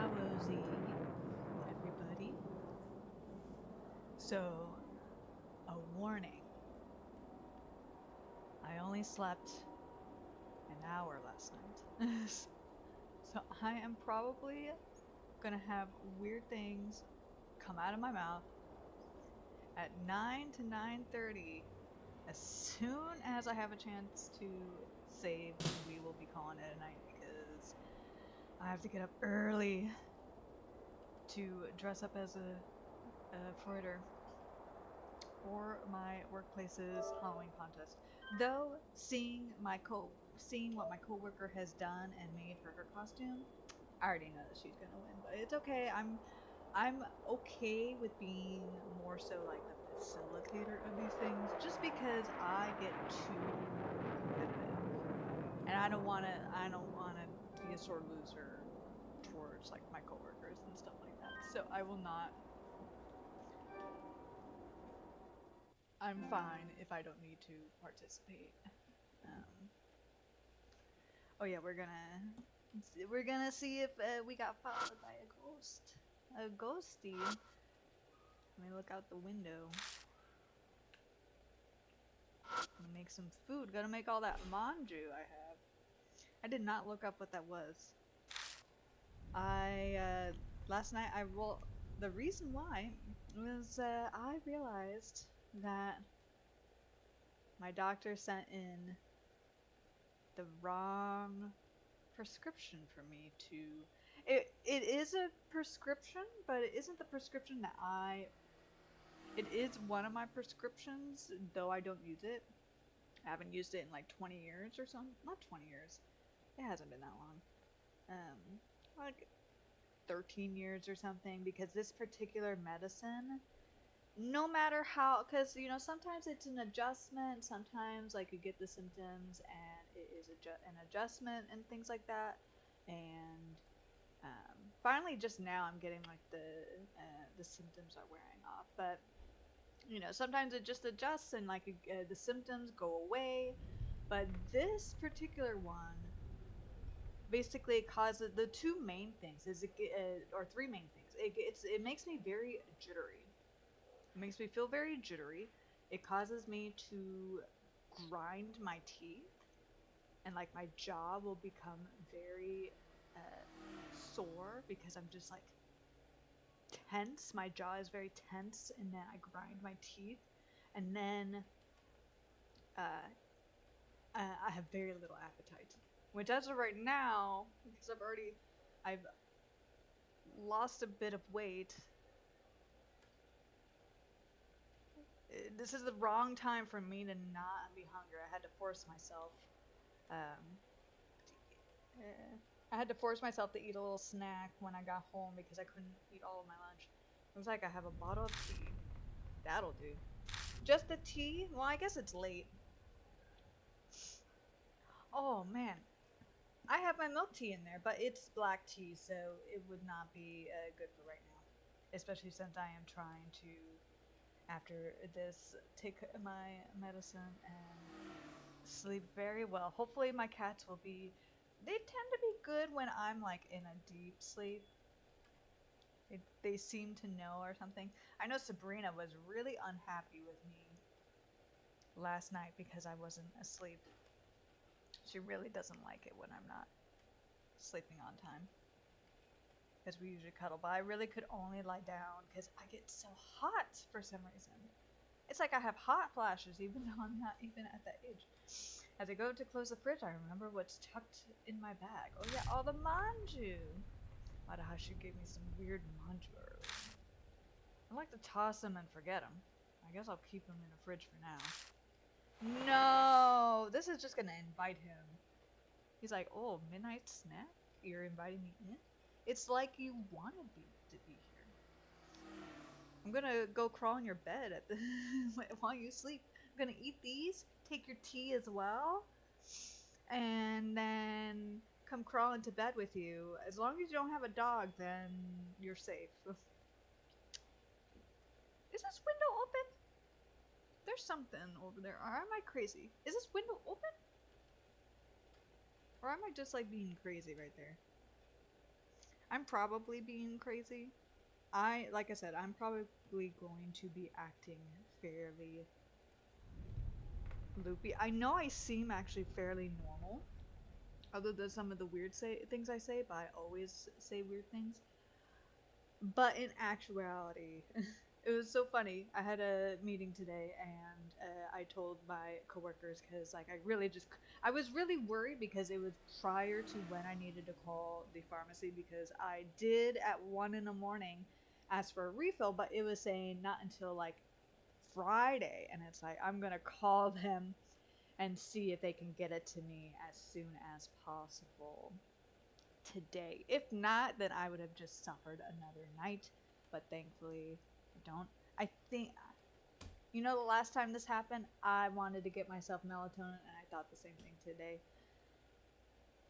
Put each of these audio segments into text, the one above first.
Hallowsy, everybody. So, a warning. I only slept an hour last night. So I am probably gonna have weird things come out of my mouth at 9 to 9:30. As soon as I have a chance to save, we will be calling it a night because I have to get up early to dress up as a fritter for my workplace's Halloween contest. Though seeing what my coworker has done and made for her costume, I already know that she's gonna win. But it's okay. I'm okay with being more so like the facilitator of these things, just because I get too competitive, and I don't wanna be a sore loser towards like my coworkers and stuff like that. So I will not. I'm fine if I don't need to participate. Um, oh yeah, we're gonna see if we got followed by a ghost, a ghosty. Let me look out the window. I'm gonna make some food. Gotta make all that manju I have. I did not look up what that was. Last night the reason why was I realized that my doctor sent in the wrong prescription for me to. It is a prescription, but it isn't the prescription that I. It is one of my prescriptions, though I don't use it. I haven't used it in like 20 years or something. Not 20 years. It hasn't been that long. Like 13 years or something, because this particular medicine, no matter how, because sometimes it's an adjustment, sometimes like you get the symptoms and it is an adjustment and things like that, and finally just now I'm getting like the symptoms are wearing off, but sometimes it just adjusts and like the symptoms go away, but this particular one basically it causes the two main things is or three main things. It makes me very jittery. It makes me feel very jittery. It causes me to grind my teeth, and like my jaw will become very sore because I'm just like tense. My jaw is very tense, and then I grind my teeth, and then uh, I have very little appetite. Which as of right now, because I've lost a bit of weight. This is the wrong time for me to not be hungry. I had to force myself. Um, I had to force myself to eat a little snack when I got home because I couldn't eat all of my lunch. Looks like I have a bottle of tea. That'll do. Just the tea? Well, I guess it's late. Oh man, I have my milk tea in there, but it's black tea, so it would not be good for right now. Especially since I am trying to, after this, take my medicine and sleep very well. Hopefully my cats will be, they tend to be good when I'm like in a deep sleep. They seem to know or something. I know Sabrina was really unhappy with me last night because I wasn't asleep. She really doesn't like it when I'm not sleeping on time. Because we usually cuddle, but I really could only lie down because I get so hot for some reason. It's like I have hot flashes even though I'm not even at that age. As I go to close the fridge, I remember what's tucked in my bag. Oh yeah, all the manju! Madahashi gave me some weird manju earlier. I like to toss them and forget them. I guess I'll keep them in the fridge for now. No! This is just gonna invite him. He's like, oh, midnight snack? You're inviting me in? It's like you wanted me to be here. I'm gonna go crawl in your bed while you sleep. I'm gonna eat these, take your tea as well, and then come crawl into bed with you. As long as you don't have a dog, then you're safe. Is this window open? There's something over there. Or am I crazy? Is this window open? Or am I just like being crazy right there? I'm probably being crazy. Like I said, I'm probably going to be acting fairly loopy. I know I seem actually fairly normal, other than some of the weird things I say, but I always say weird things. But in actuality, it was so funny. I had a meeting today, and I told my coworkers because, like, I was really worried because it was prior to when I needed to call the pharmacy because I did at 1 in the morning ask for a refill, but it was saying not until like Friday, and it's like I'm gonna call them and see if they can get it to me as soon as possible today. If not, then I would have just suffered another night. But thankfully, I don't. I think, the last time this happened, I wanted to get myself melatonin, and I thought the same thing today.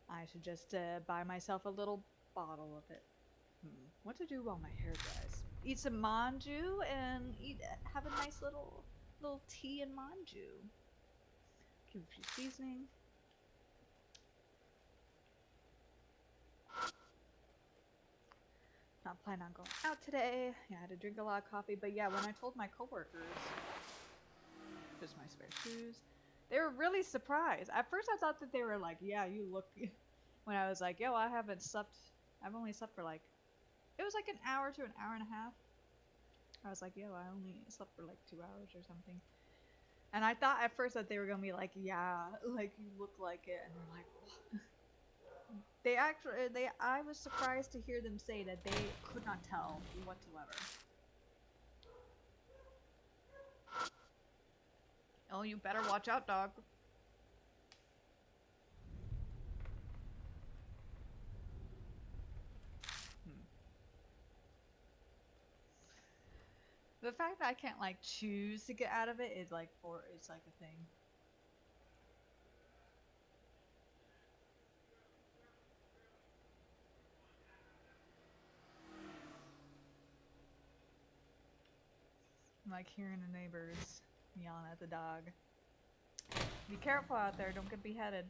I should just buy myself a little bottle of it. What to do while my hair dries? Eat some manju and have a nice little tea and manju. Give a few seasoning. Not planning on going out today. Yeah, I had to drink a lot of coffee. But yeah, when I told my coworkers, just my spare shoes, they were really surprised. At first I thought that they were like, yeah, you look, when I was like, yo, I've only slept for like, it was like an hour to an hour and a half. I was like, yo, I only slept for like 2 hours or something. And I thought at first that they were going to be like, yeah, like you look like it. And they're like, what? I was surprised to hear them say that they could not tell whatsoever. Oh, you better watch out, dog. The fact that I can't like choose to get out of it is like it's like a thing. I'm like hearing the neighbors yelling at the dog. Be careful out there, don't get beheaded.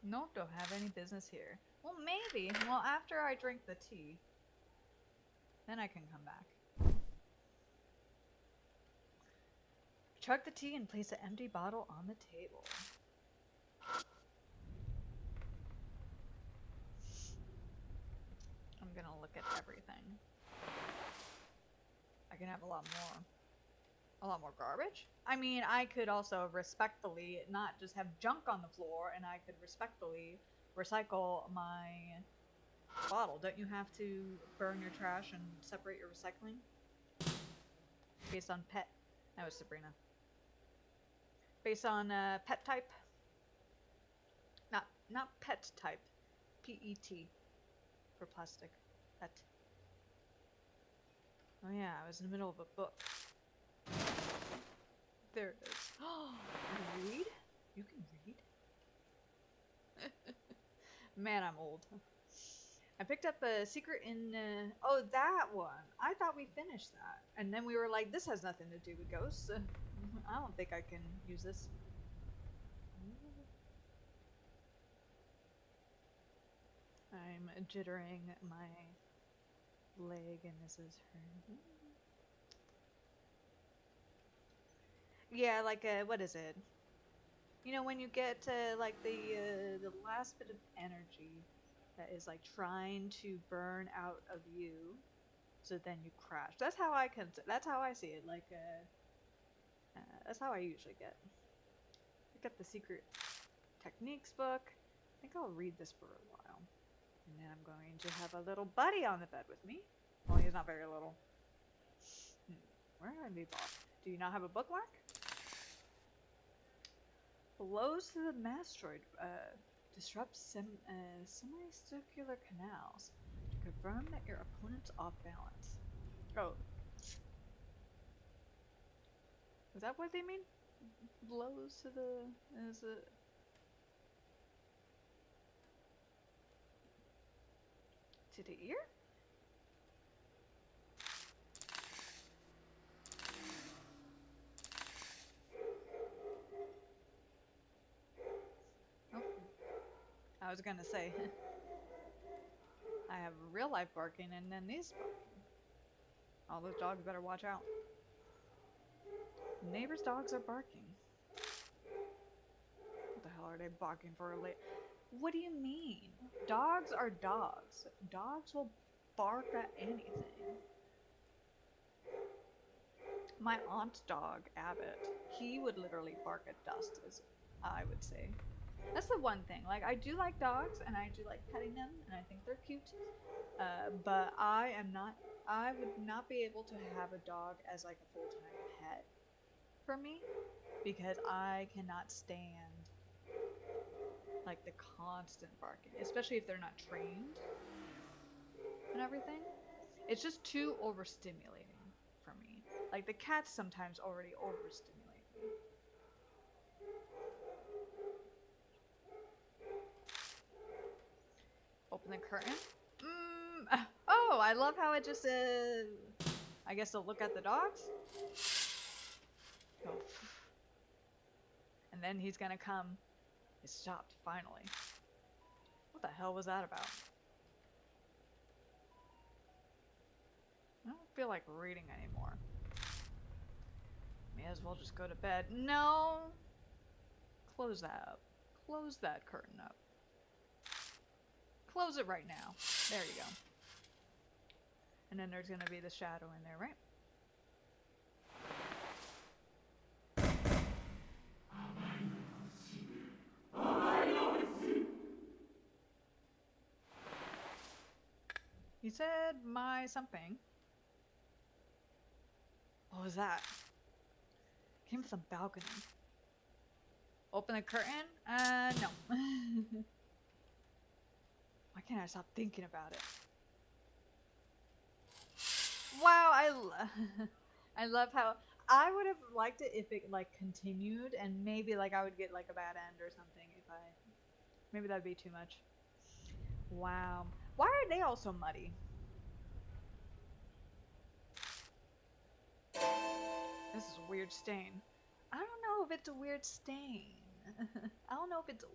Nope, don't have any business here. Well, maybe. Well, after I drink the tea, then I can come back. Chug the tea and place an empty bottle on the table. I'm gonna look at everything. I can have a lot more garbage. I mean, I could also respectfully not just have junk on the floor, and I could respectfully recycle my bottle. Don't you have to burn your trash and separate your recycling? Based on pet. That was Sabrina. Based on pet type. Not pet type. PET for plastic. Pet. Oh yeah, I was in the middle of a book. There it is. Oh, you read? You can read? Man, I'm old. I picked up a secret in, oh, that one. I thought we finished that. And then we were like, this has nothing to do with ghosts. I don't think I can use this. I'm jittering my leg, and this is her. Yeah, like, what is it? You know, when you get, like, the last bit of energy that is, like, trying to burn out of you, so then you crash. That's how I see it, like, that's how I usually get. Pick up the secret techniques book. I think I'll read this for a while. And then I'm going to have a little buddy on the bed with me. Well, he's not very little. Where did I leave off? Do you not have a bookmark? Blows to the mastoid disrupts semicircular canals to confirm that your opponent's off balance. Oh. Is that what they mean? Blows to the... Is it... To the ear? was gonna say. I have real life barking and then these barking. All those dogs better watch out. Neighbors' dogs are barking. What the hell are they barking for? What do you mean? Dogs are dogs. Dogs will bark at anything. My aunt's dog, Abbott, he would literally bark at dust, as I would say. That's the one thing. Like, I do like dogs, and I do like petting them, and I think they're cute. But I would not be able to have a dog as like a full-time pet for me, because I cannot stand like the constant barking, especially if they're not trained and everything. It's just too overstimulating for me. Like the cats sometimes already overstimulate me. Open the curtain. Oh, I love how it just I guess to look at the dogs. Oh. And then he's gonna come. It stopped finally. What the hell was that about? I don't feel like reading anymore. May as well just go to bed. No! Close that up. Close that curtain up. Close it right now. There you go. And then there's gonna be the shadow in there, right? He said my something. What was that? Came from the balcony. Open the curtain? No. Why can't I stop thinking about it? Wow, I love how I would have liked it if it like continued, and maybe like I would get like a bad end or something if I maybe that'd be too much. Wow. Why are they all so muddy? This is a weird stain. I don't know if it's a weird stain. I don't know if it's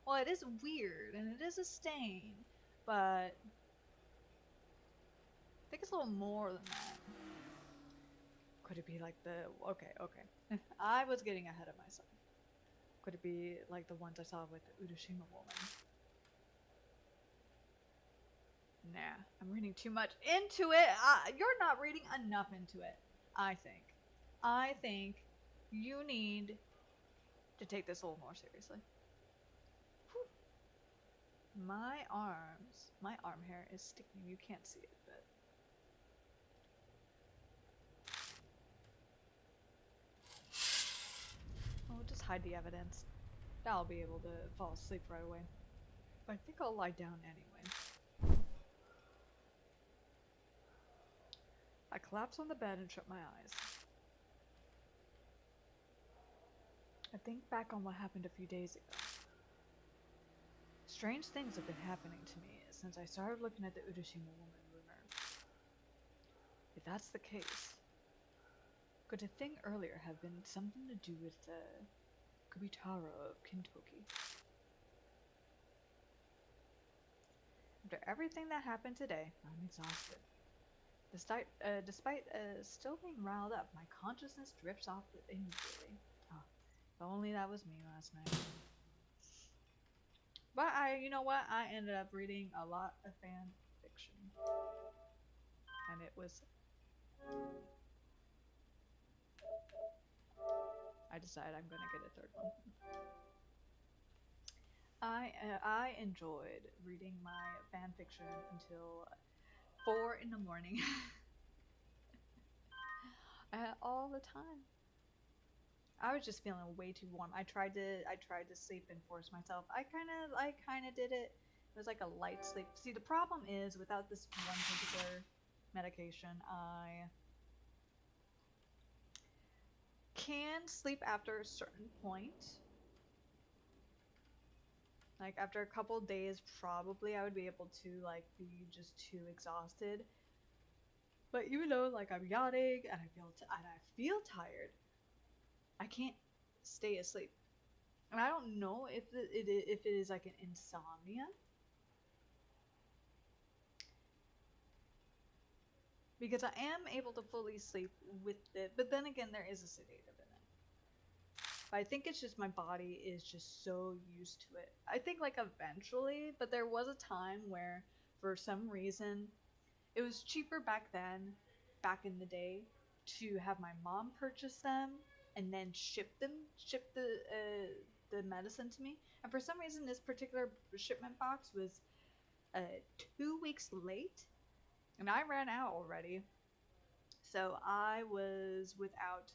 well, it is weird and it is a stain, but I think it's a little more than that. Could it be like the okay. I was getting ahead of myself. Could it be like the ones I saw with the Urashima woman? Nah, I'm reading too much into it. You're not reading enough into it, I think. I think you need to take this a little more seriously. Whew. My arm hair is sticking. You can't see it, but we'll just hide the evidence. I'll be able to fall asleep right away. But I think I'll lie down anyway. I collapse on the bed and shut my eyes. I think back on what happened a few days ago. Strange things have been happening to me since I started looking at the Urashima woman rumor. If that's the case, could a thing earlier have been something to do with the Kubitaro of Kintoki? After everything that happened today, I'm exhausted. Despite still being riled up, my consciousness drifts off immediately. Oh, if only that was me last night. But you know what? I ended up reading a lot of fan fiction. And it was... I decided I'm gonna get a third one. I enjoyed reading my fan fiction until 4 in the morning. All the time. I was just feeling way too warm. I tried to sleep and force myself. I kind of did it. It was like a light sleep. See, the problem is without this one particular medication, I can sleep after a certain point. Like after a couple days, probably I would be able to like be just too exhausted. But even though like I'm yawning and I feel tired, I can't stay asleep. And I don't know if it is like an insomnia, because I am able to fully sleep with it, but then again, there is a sedative in it. But I think it's just my body is just so used to it. I think like eventually, but there was a time where for some reason it was cheaper back then, back in the day, to have my mom purchase them and then ship the medicine to me. And for some reason, this particular shipment box was 2 weeks late, and I ran out already. So I was without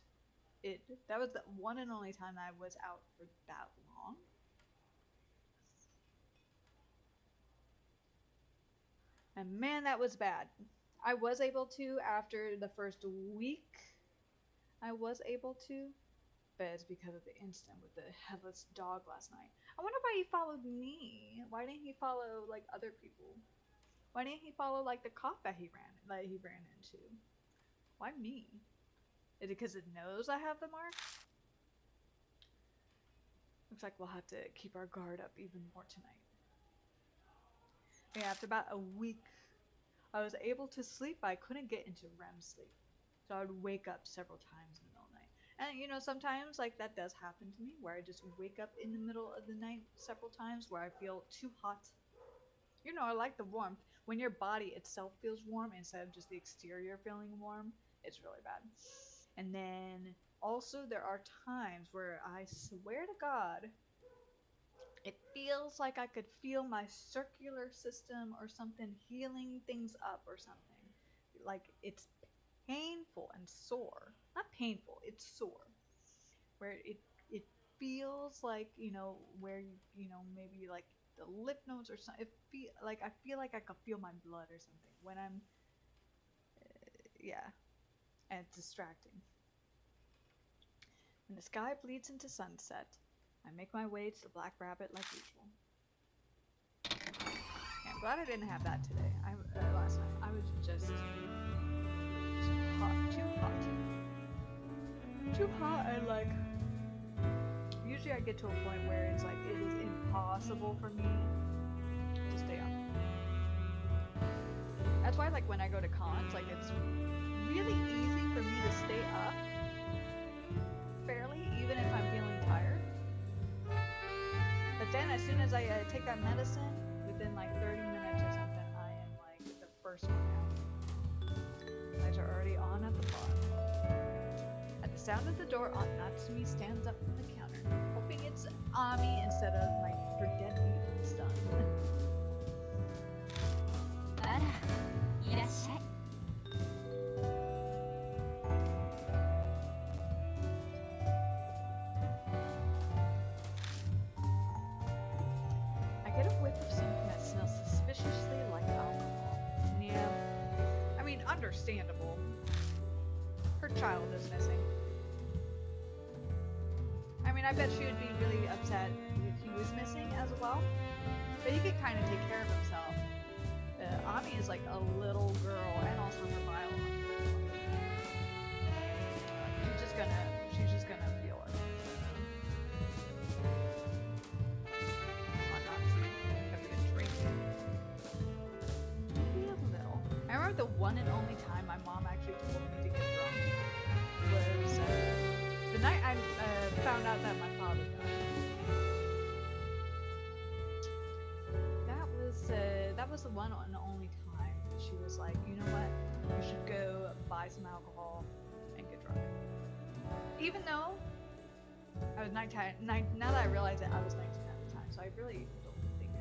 it. That was the one and only time I was out for that long. And man, that was bad. I was able to after the first week. I was able to, but it's because of the incident with the headless dog last night. I wonder why he followed me. Why didn't he follow like other people? Why didn't he follow like the cop that he ran into? Why me? Is it because it knows I have the mark? Looks like we'll have to keep our guard up even more tonight. Yeah, after about a week, I was able to sleep, but I couldn't get into REM sleep. So I would wake up several times in the middle of the night. And you know, sometimes like that does happen to me where I just wake up in the middle of the night several times where I feel too hot. You know, I like the warmth. When your body itself feels warm instead of just the exterior feeling warm, it's really bad. And then also there are times where I swear to God, it feels like I could feel my circular system or something healing things up or something. Like it's painful and sore. Not painful, it's sore. Where it feels like, you know, where you know, maybe like the lip nodes or something. I feel like I could feel my blood or something when I'm yeah, and it's distracting. When the sky bleeds into sunset, I make my way to the Black Rabbit like usual. Yeah, I'm glad I didn't have that today. Last night I was just hot, too hot, and like usually I get to a point where it's like it is impossible for me to stay up. That's why like when I go to cons, like it's really easy for me to stay up fairly, even if I'm feeling tired. But then as soon as I take that medicine, within like 30 minutes or something, I am like the first one out. Lights are already on at the bar. At the sound of the door, Aunt Natsumi stands up from the counter, hoping it's Ami instead of my her deadbeat son. あら、いらっしゃい。I get a whiff of something that smells suspiciously like alcohol. Yeah, I mean, understandable. Her child is missing. I mean, I bet she would be really upset if he was missing as well. But he could kind of take care of himself. Ami is like a little girl, and also her biological. She's just gonna feel it. Not to have been drinking. Maybe a little. I remember the one and only time my mom actually told me to get drunk was the night I found out that my father died. That was the one and only time she was like, you know what, you should go buy some alcohol and get drunk. Even though I was 19, now that I realize that I was 19 at the time, so I really don't think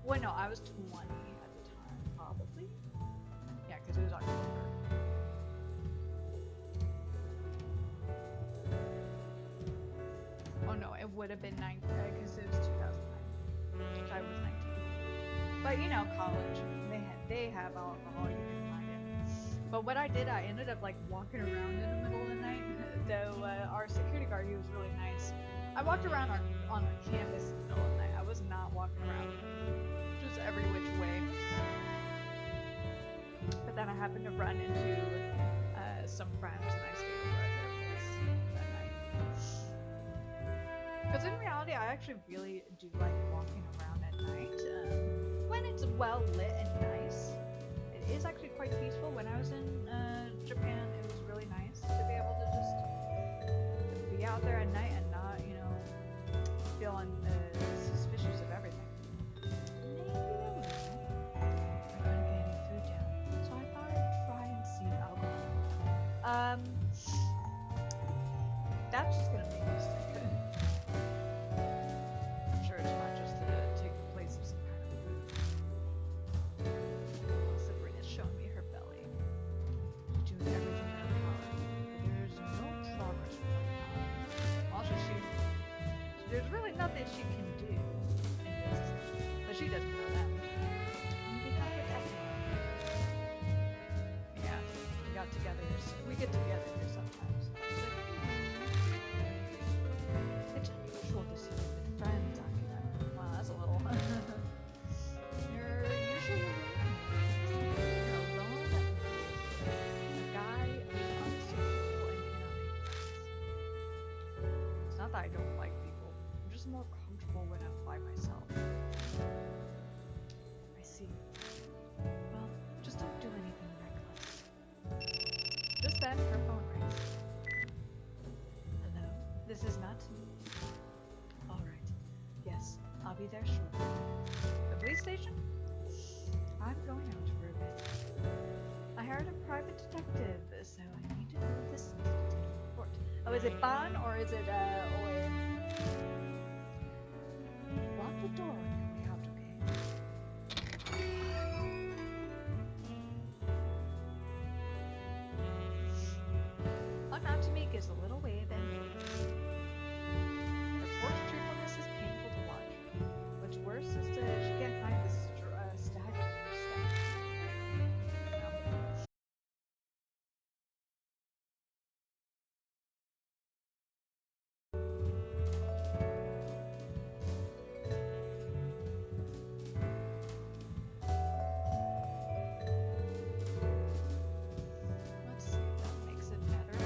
well, no, I was 20 at the time, probably. Yeah, because it was October. Oh no, it would have been 9, because it was 2009, so I was 19. But you know, college, they have alcohol, you can find it. But what I did, I ended up like walking around in the middle of the night. Though our security guard, he was really nice. I walked around on our campus in the middle of the night. I was not walking around just every which way. But then I happened to run into some friends, and I stayed over at their place that night. Because in reality, I actually really do like walking around at night. When it's well lit and nice, it is actually quite peaceful. When I was in Japan, it was really nice to be able to just be out there at night and not, you know, feel suspicious of everything. Maybe I will. I couldn't get any food down, so I thought I'd try and see alcohol. That's just gonna make me sick. I'm sure it's not just to take the place of some kind of food. Sabrina's showing me her belly. She's doing everything in her power, but there's no progress with her power. Also, there's really nothing she can do in this, but she doesn't know that. Maybe not protect her. Yeah, we get together sometimes. It's unusual to see you with friends, Akira. Wow, that's a little. You're usually alone. You're alone with a guy who's unsociable and cannot make friends. It's not that I don't like people. I'm just more comfortable when I'm by myself. I see. Well, just don't do anything reckless. Just then, her phone rings. Hello? This is Nat. Alright. Yes, I'll be there shortly. The police station? I'm going out for a bit. I hired a private detective, so I need to know this report. Oh, is it Ban or is it, Oe? Lock the door on your way out, okay? Unknown to me gives a little wave and leaves. Her forced truthfulness is painful to watch. What's worse is that she can't find the stag in her step. Let's see if that makes it better.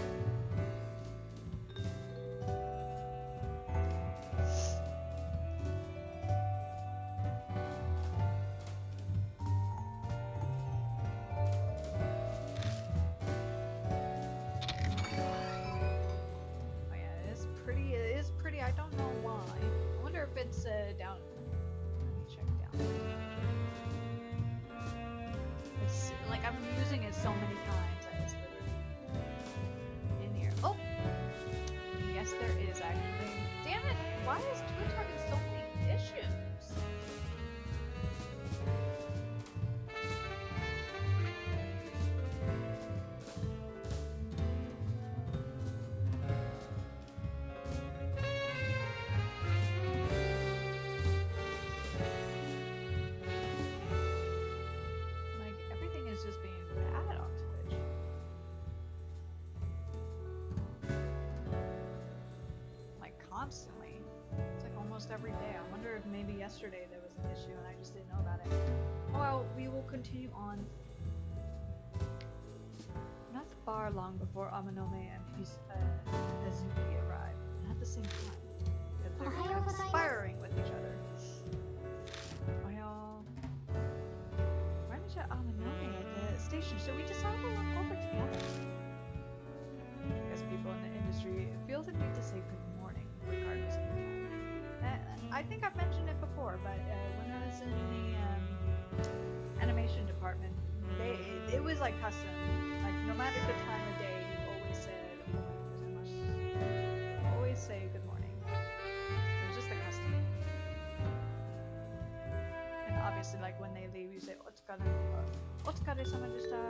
Oh yeah, it is pretty. It is pretty. I don't know why. I wonder if it's down. Let me check down. It's like I'm using it so many times that it's literally in here. Oh, yes, there is actually. Damn it! Why is Twitch having so many issues? Like, everything is just being bad on Twitch. Like, constantly. It's like almost every day. I wonder if maybe yesterday there was an issue and I just didn't know about it. Well, we will continue on. Not far long before Amanome and Hazuki arrive, and at the same time. They're conspiring with each other. Well, why did you Amanome at the station? So we decided to walk over together. Because people in the industry feel the need to say good morning, regardless of the time. I think I've mentioned it before, but when I was in the animation department, it was like custom. Like, no matter the time of day, you always said, oh my goodness, always say good morning. It was just a custom. And obviously, like, when they leave, you say, Otsukare-sama deshita,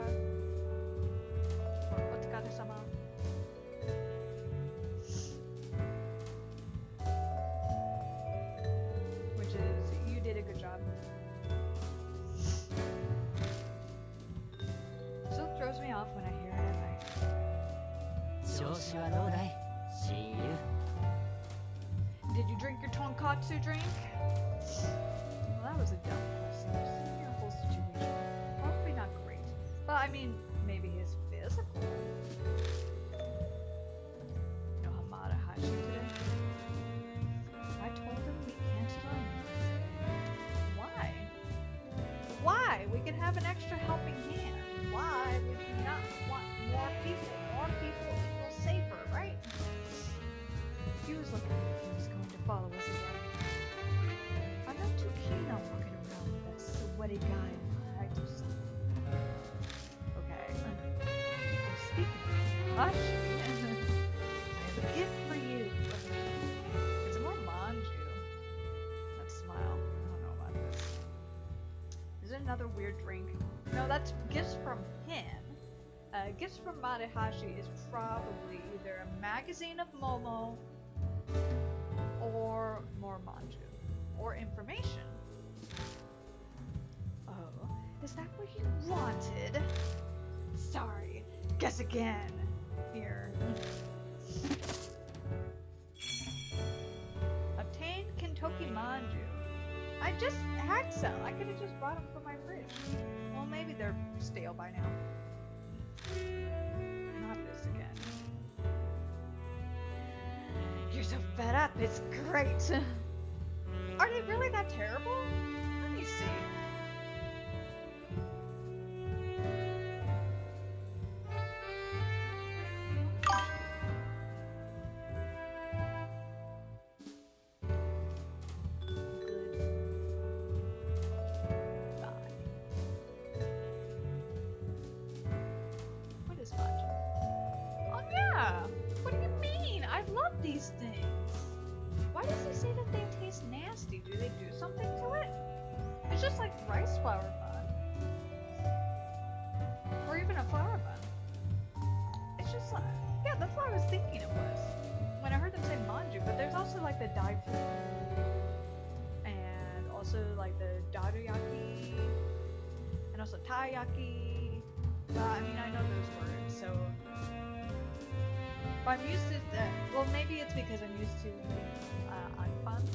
or Otsukare-sama. Which is, you did a good job. Still throws me off when I hear it at night. 調子はどうだい親友 Did you drink your tonkatsu drink? Well, that was a dumb question. Seeing your whole situation, probably not great. But I mean, maybe his physical. No Hamada Hashi today. have an extra helping hand. Why would you not want more people? More people equals safer, right? He was looking like he was going to follow us again. I'm not too keen on walking around with that sweaty guy in my active side. Okay. Speaking of hush, I have a gift for you. It's more manju. That smile. I don't know about this. Is it another weird drink? No, that's gifts from him. Gifts from Madehashi is probably either a magazine of Momo or more manju. Or information. Oh, is that what you wanted? Sorry, guess again. Here. Obtain Kentucky manju. I just had some. I could have just brought them from my fridge. Well, maybe they're stale by now. Not this again. You're so fed up. It's great. Are they really that terrible? Let me see. What is manju? Oh yeah! What do you mean? I love these things. Why does he say that they taste nasty? Do they do something to it? It's just like rice flour bun. Or even a flour bun. It's just like, yeah, that's what I was thinking it was. When I heard them say manju, but there's also like the daifu. And also like the daruyaki. And also taiyaki. I mean, I know those words, so... But I'm used to that. Well, maybe it's because I'm used to anfans.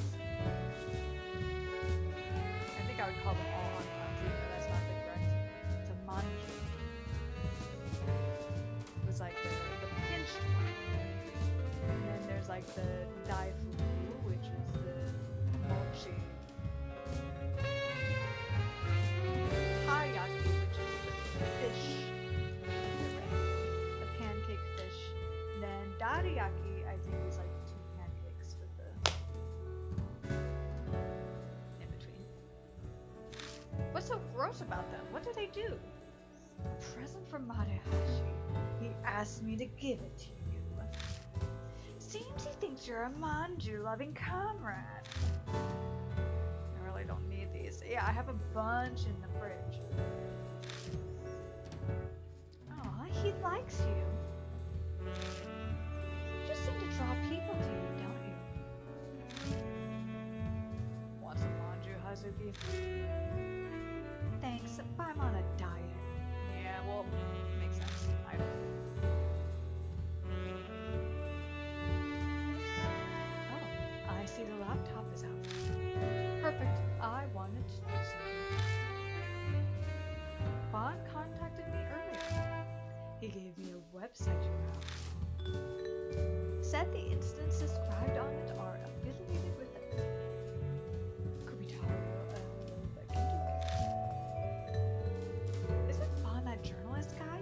I think I would call them all anfans, even though that's not the correct. It's a manju. It was like the pinched one. And then there's like the daifu, which is the mochi. Taiyaki, which is the fish. The pancake fish. And then daruyaki, I think, is like 2 pancakes with the in between. What's so gross about them? What do they do? A present from Madehashi. He asked me to give it to you. Seems he thinks you're a manju-loving comrade. I really don't need these. Yeah, I have a bunch in the fridge. Aw, he likes you. You just seem to draw people to you, don't you? Want some manju, Hazuki? Thanks, but I'm on a diet. Yeah, well, makes sense. I don't. Oh, I see the laptop is out. Perfect. I wanted to do something. Bond contacted me earlier. He gave me a website URL. Said the instance described on it are affiliated with the Kubitaro of Kentucky. Isn't Bond that journalist guy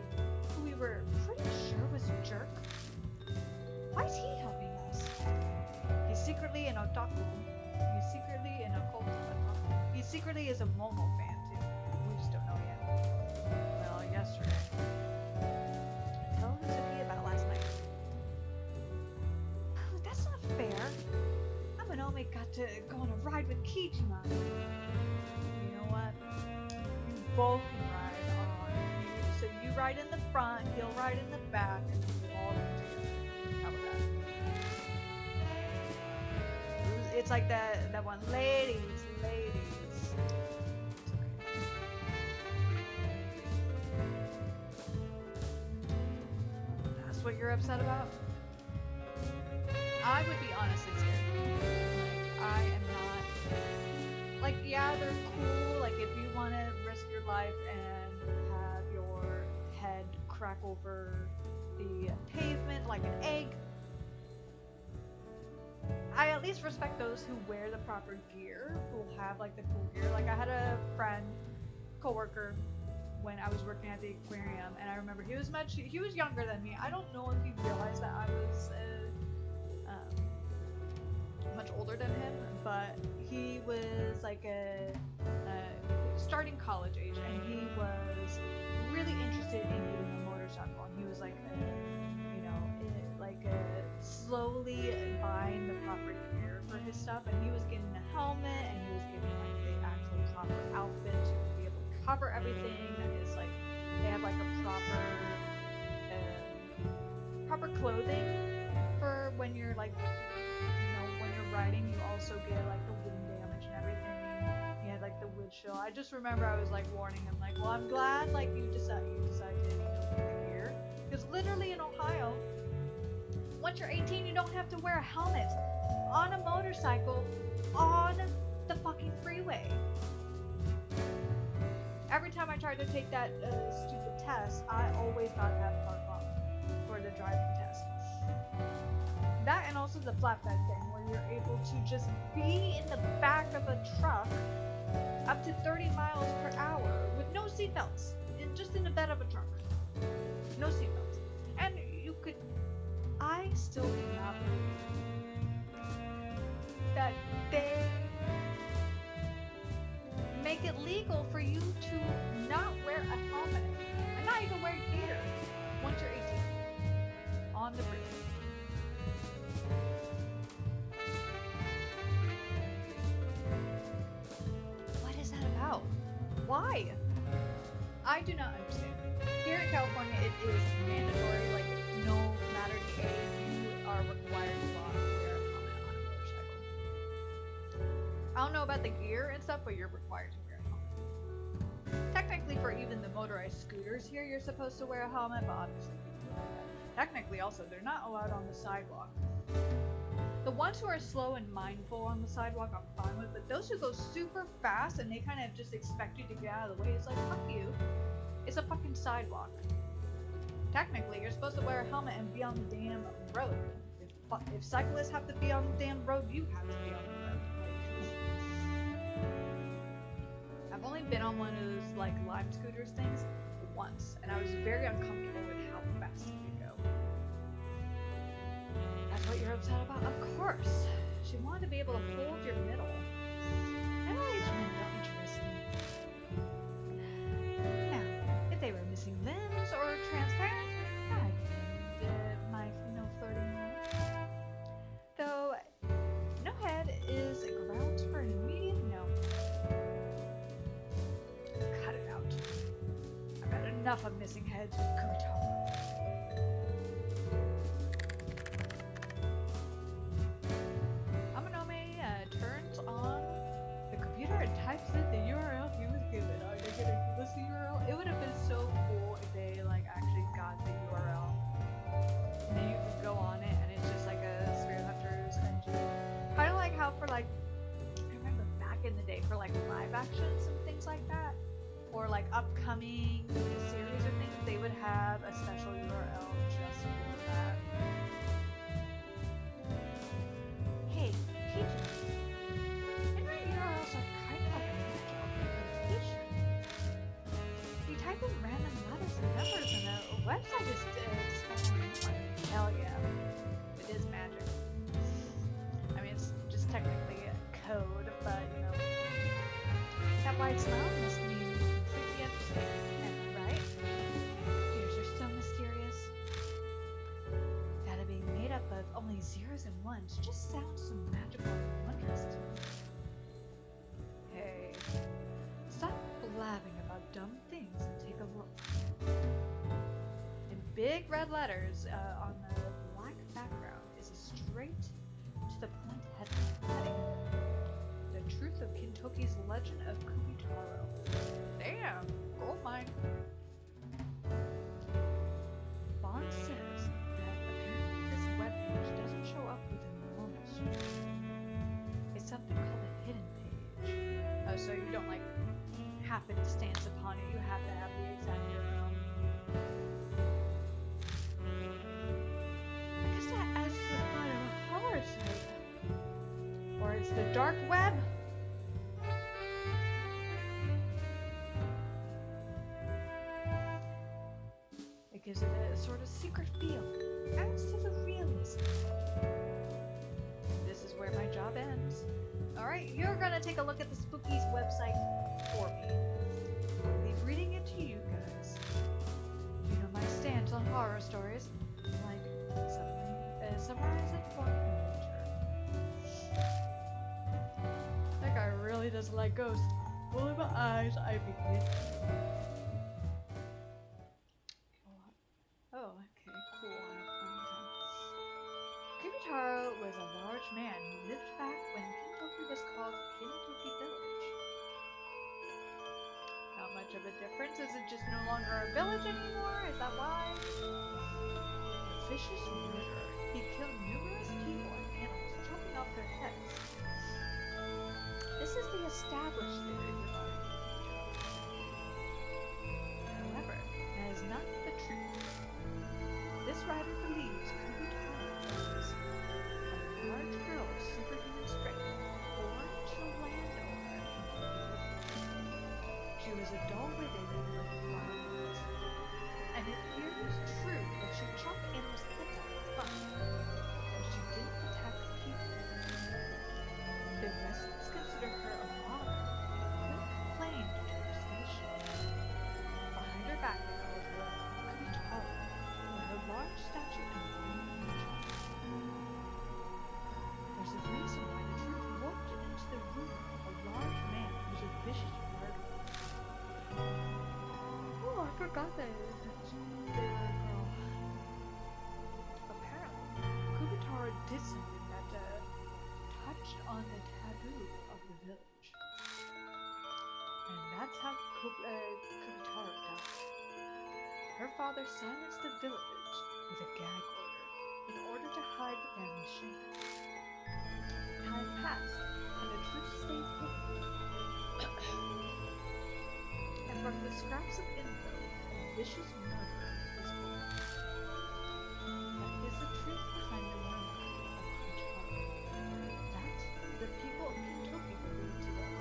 who we were pretty sure was a jerk? Why is he helping us? He's secretly an otaku. He's secretly an occult otaku. He secretly is a Momo fan too. We just don't know yet. Well, yesterday. Tell Suzuki about last night. That's not fair. Amanome got to go on a ride with Kijima. You know what? You both can ride on. So you ride in the front, he'll ride in the back, and then we'll all go together. How about that? It's like that one, ladies. It's okay. That's what you're upset about? I would be honestly scared. Like, I am not... Like, yeah, they're cool. Like, if you want to risk your life and have your head crack over the pavement like an egg, I at least respect those who wear the proper gear, who have, like, the cool gear. Like, I had a friend, coworker, when I was working at the aquarium, and I remember he was younger than me. I don't know if he realized that I was much older than him, but he was like starting college age, and he was really interested in getting a motorcycle. And he was like, slowly buying the proper gear for his stuff, and he was getting a helmet, and he was getting like the actual proper outfit to be able to cover everything. That is like they have like a proper clothing for when you're like when you're riding. You also get like the wind damage and everything. You had like the windshield. I just remember I was like warning him like, well, I'm glad like you decided to get the gear, because literally in Ohio, once you're 18, you don't have to wear a helmet on a motorcycle on the fucking freeway. Every time I tried to take that stupid test, I always got that part wrong for the driving test. That, and also the flatbed thing, where you're able to just be in the back of a truck up to 30 miles per hour with no seatbelts, just in the bed of a truck. No seatbelts. And you could... I still do not believe that they make it legal for you to not wear a helmet and not even wear gear once you're 18 on the freeway. What is that about? Why? I do not understand. Here in California, it is mandatory, like no matter the age, you are required to wear a helmet on a motorcycle. I don't know about the gear and stuff, but you're required to wear a helmet. Technically, for even the motorized scooters here, you're supposed to wear a helmet, but obviously people don't do that. Technically, also, they're not allowed on the sidewalk. The ones who are slow and mindful on the sidewalk, I'm fine with, but those who go super fast and they kind of just expect you to get out of the way, it's like, fuck you. It's a fucking sidewalk. Technically, you're supposed to wear a helmet and be on the damn road. If cyclists have to be on the damn road, you have to be on the road. I've only been on one of those like Lime scooters things once, and I was very uncomfortable with how fast it could go. That's what you're upset about? Of course. She wanted to be able to hold your middle. Middle-aged men don't interest me. Now, if they were missing limbs or transparent, I'd mind flirting more. Though, no head is grounds for an immediate no. Cut it out. I've had enough of missing heads with Kumitaro. Turns on the computer and types in the URL he was given. Are they gonna give us the URL? It would have been so cool if they like actually got the URL, and then you could go on it, and it's just like a Spirit Hunters engine, kind of like how for like I remember back in the day for like live actions and things like that, or like upcoming series or things, they would have a special URL just for that. Hey, teacher. URLs are kind of like a magical communication. You type in random letters and numbers and a website is spelling. Hell yeah. It is magic. I mean, it's just technically a code, but you know. That white smile must mean you completely understand, right? Computers are so mysterious. That are being made up of only zeros and ones just sounds so magical and wondrous to me. Hey, stop blabbing about dumb things and take a look. In big red letters on the black background is a straight to the point heading. The truth of Kentucky's legend of Kumitaro. Damn, gold mine. Bond says that apparently this webpage doesn't show up with a normal search. It's something called a hidden page. So you don't like happenstance upon it, you have to have the exact URL. I guess that adds to the fun of a horror site. Or it's the dark web. a look at the Spookies website for me. I'll be reading it to you guys. You know my stance on horror stories. Like, summarize it for nature. That guy really doesn't like ghosts. Rolling my eyes, I begin. Oh, okay, cool. Kibitaro was a large man who lived back when Kentucky was called Kentucky Village. Not much of a difference. Is it just no longer a village anymore? Is that why? A vicious murderer. He killed numerous people and animals, chopping off their heads. This is the established theory regarding Kibitaro. However, that is not the truth. This writer believes Kibitaro was a large girl of superhuman strength, born to a landowner in Kentucky. She was a dull-witted and lived wild, and it appears true that she chopped animals' heads off for fun, but she didn't attack people. The residents consider her a modern and couldn't claim to her station. Behind her back was the Kibitaro, with her large statue and green nature. There's a reason why the truth warped into the rumor of a large man who's a vicious murderer. Oh, I forgot that they were a girl. Apparently, Kibitaro did something that touched on the taboo of the village. And that's how Kibitaro died. Her father silenced the village with a gag order in order to hide the family's shame. Time passed, and the truth stayed hidden. And from the scraps of info, a vicious murderer was born. That is the truth behind the rumor of Kibitaro. That the people of Kentucky believe today.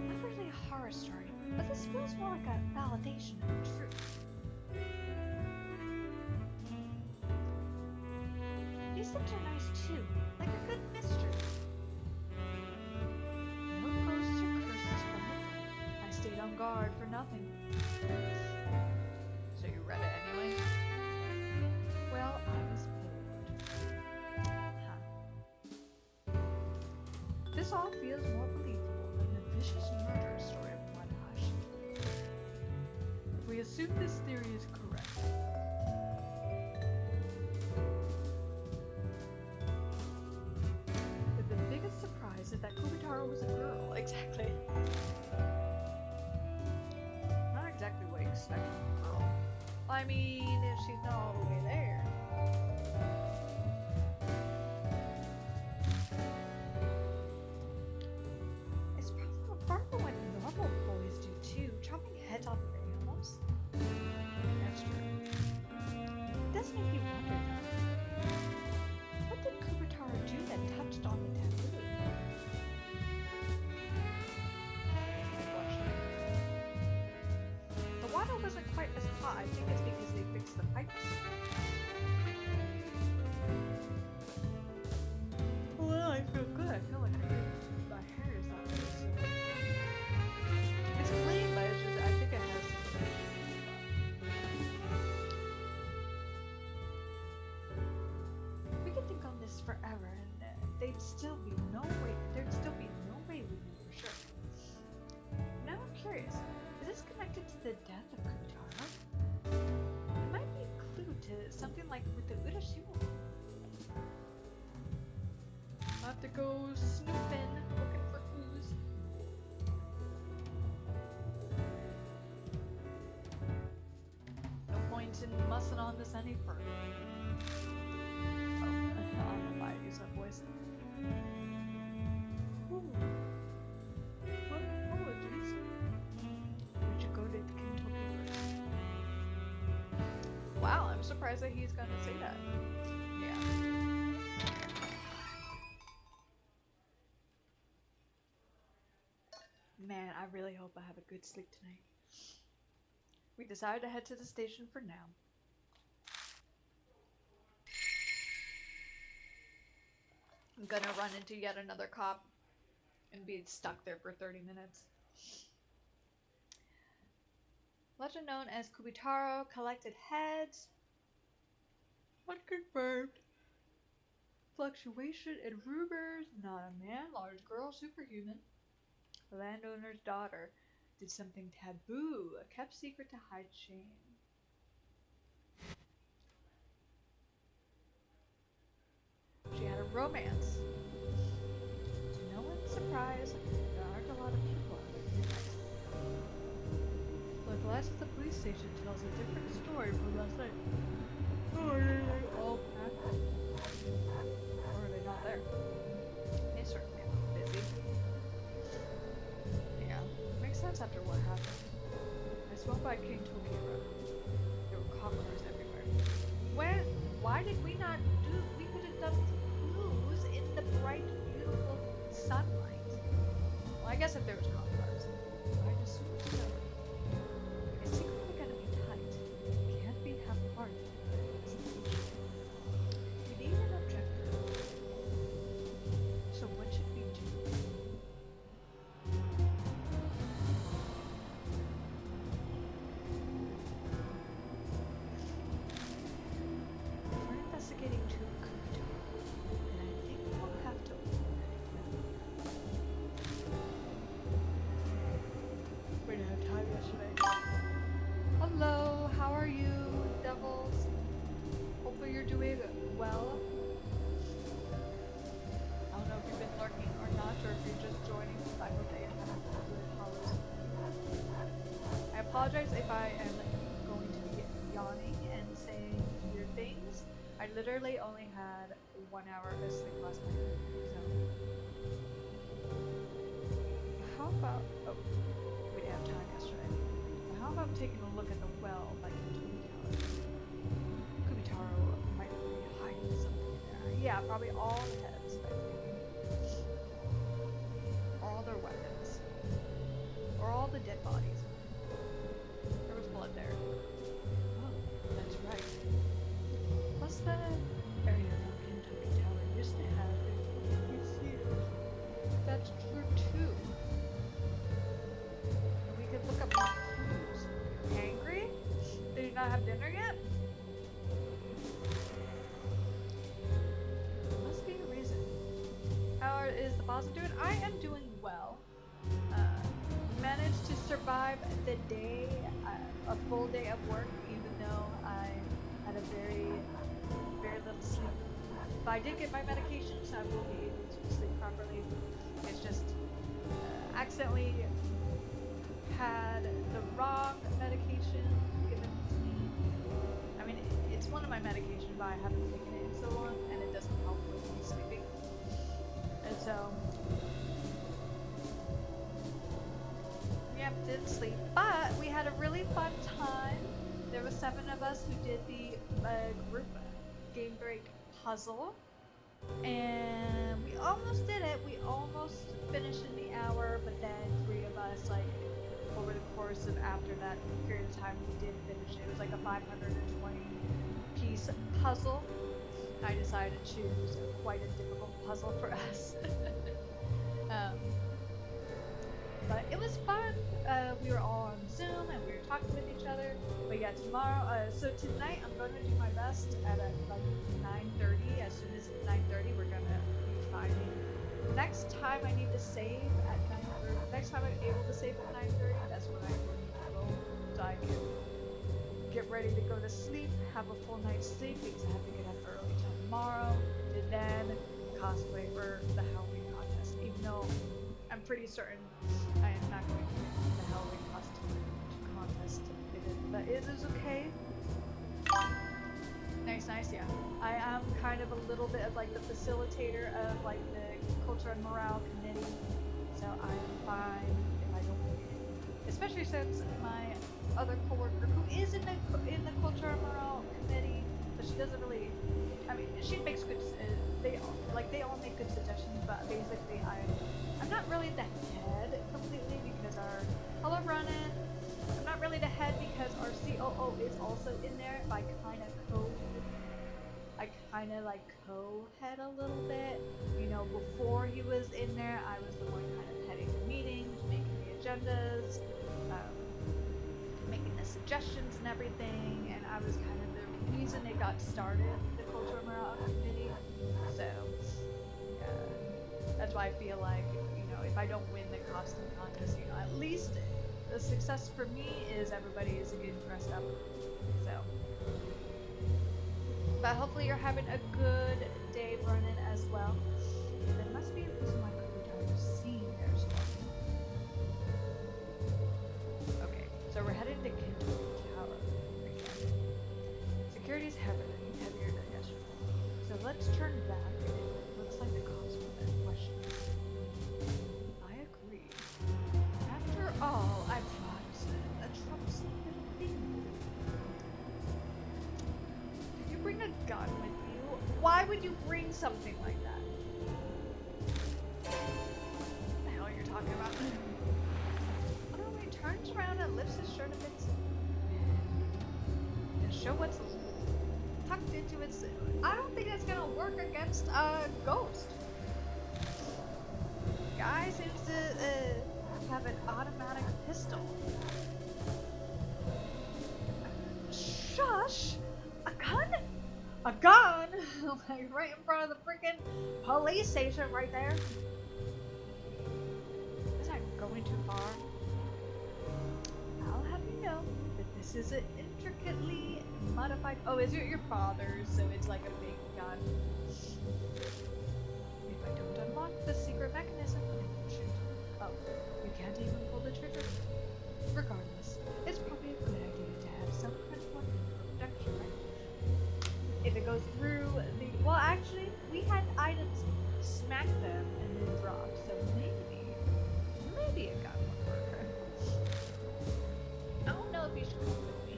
Not really a horror story, but this feels more like a validation of the truth. These things are nice too, like a good mystery. No ghosts or curses from the night. I stayed on guard for nothing. So you read it anyway? Well, I was bored. Huh. This all feels more believable than the vicious murder story of One Hush. If we assume this theory is correct, but the biggest surprise is that Kibitaro was a girl. Exactly. Not exactly what you expect from a girl. I mean, if she's not all the way there. It's probably what normal boys do too, chopping heads off of animals. That's true. It does make you wonder though. What did Kibitaro do that touched on the taboo? Good question. The water wasn't quite as hot. I think it's because they fixed the pipes. Well, I feel good. I feel like my hair is not really so. It's clean, but it's just, I think it has. We could think on this forever, and there'd still be no way we knew for sure. Now I'm curious, is this connected to the death of Kibitaro? It might be a clue to something like with the Urashima. I'll have to go snooping, looking for clues. No point in mussing on this any further. Oh, I don't know why I use that voice. Ooh. What apologies? We should go to Kentucky first. Wow, I'm surprised that he's gonna say that. Yeah. Man, I really hope I have a good sleep tonight. We decided to head to the station for now. I'm gonna run into yet another cop and be stuck there for 30 minutes. Legend known as Kubitaro collected heads. Unconfirmed. Fluctuation in rumors. Not a man, large girl, superhuman. The landowner's daughter did something taboo, a kept secret to hide shame. She had a romance. To no one's surprise, there aren't a lot of people out there tonight. But the last of the police station tells a different story from last night. Oh, are they all back? Or are they not there? They certainly look busy. Yeah, makes sense after what happened. I swung by King Tokira. There were cop cars everywhere. Why did we not do? We could have done clues in the bright, beautiful sunlight. Well, I guess if there was cop cars, I'd assume so. It's secretly gonna be tight. Can't be half-hearted. We need an objector. So what should we do? We're investigating two Kubito, and I think we'll have to we didn't have time yesterday. Hello, how are you, devils? Hopefully you're doing well. I don't know if you've been lurking or not, or if you're just joining. I hope that you're having a good Hallows. I apologize if I am going to be yawning and saying weird things. I literally only had 1 hour of sleep last night. So how about we didn't have time yesterday. But how about taking a look at the well by Kubitaro? Kubitaro might be hiding something in there. Yeah, probably all the heads, I think. All their weapons. Or all the dead bodies. There was blood there. Oh, that's right. Plus the area around Kentucky Tower used to have a museum. That's true too. And we could look up more clues. Angry? Did you not have dinner yet? Must be a reason. How is the boss doing? I am doing well. Managed to survive the day, a full day of work, even though I had a very little sleep. But I did get my medications, so I will be able to sleep properly. It's just accidentally had the wrong medication given to me. I mean, it's one of my medications, but I haven't taken it in so long, and it doesn't help with me sleeping. And so, yep, didn't sleep. But we had a really fun time. There were 7 of us who did the group game break puzzle, and we almost did it. We almost finished in the hour, but then 3 of us, like, over the course of after that period of time, we did finish it. It was like a 520 piece puzzle. I decided to choose quite a difficult puzzle for us. But it was fun. We were all on Zoom and we were talking with each other. But yeah, tomorrow, so tonight I'm going to do my best at like 9:30. As soon as it's 9:30, we're going to be finding. Next time I need to save at 9:30. Next time I'm able to save at 9:30, that's when I will need to go. So I can get ready to go to sleep, have a full night's sleep because I have to get up early tomorrow to then cosplay for the Halloween contest. Even though I'm pretty certain I am not going to win the Halloween contest, but it is okay. Nice, yeah. I am kind of a little bit of like the facilitator of like the culture and morale committee, so I'm fine if I don't win. Especially since my other coworker who is in the culture and morale committee, but she doesn't really. I mean, she makes good. They all make good suggestions, but basically I'm not really the head completely because I'm not really the head because our is also in there. I kind of like co-head a little bit. You know, before he was in there, I was the one kind of heading the meetings, making the agendas, making the suggestions and everything, and I was kind of the reason it got started, the Cultural Morale Committee. So, that's why I feel like, you know, if I don't win the costume contest, you know, at least the success for me is everybody is getting dressed up. So, but hopefully you're having a good day running as well. There must be a reason why I've seen there's one. Okay, so we're headed to Kinto Tower again. Security's heavier than yesterday. So let's turn back. It looks like the cops were in question. I agree. After all, I brought a troublesome little thing. Did you bring a gun with you? Why would you bring something like that? What the hell are you talking about? Oh, he turns around and lifts his shirt a bit and show what's tucked into its. I don't think that's gonna work against a ghost. Guy seems to have an automatic pistol. Shush! A gun? A gun? Like right in front of the freaking police station right there. Is that going too far? I'll have you know that this is an intricately modified. Oh, is it your father's? So it's like a big gun. If I don't unlock the secret mechanism, it will shoot. Oh, you can't even pull the trigger. Regardless, it's probably a good idea to have some kind of weapon for protection, right? If it goes through the. Well, actually, we had items smack them and then drop, so maybe a gun would work. I don't know if you should come with me.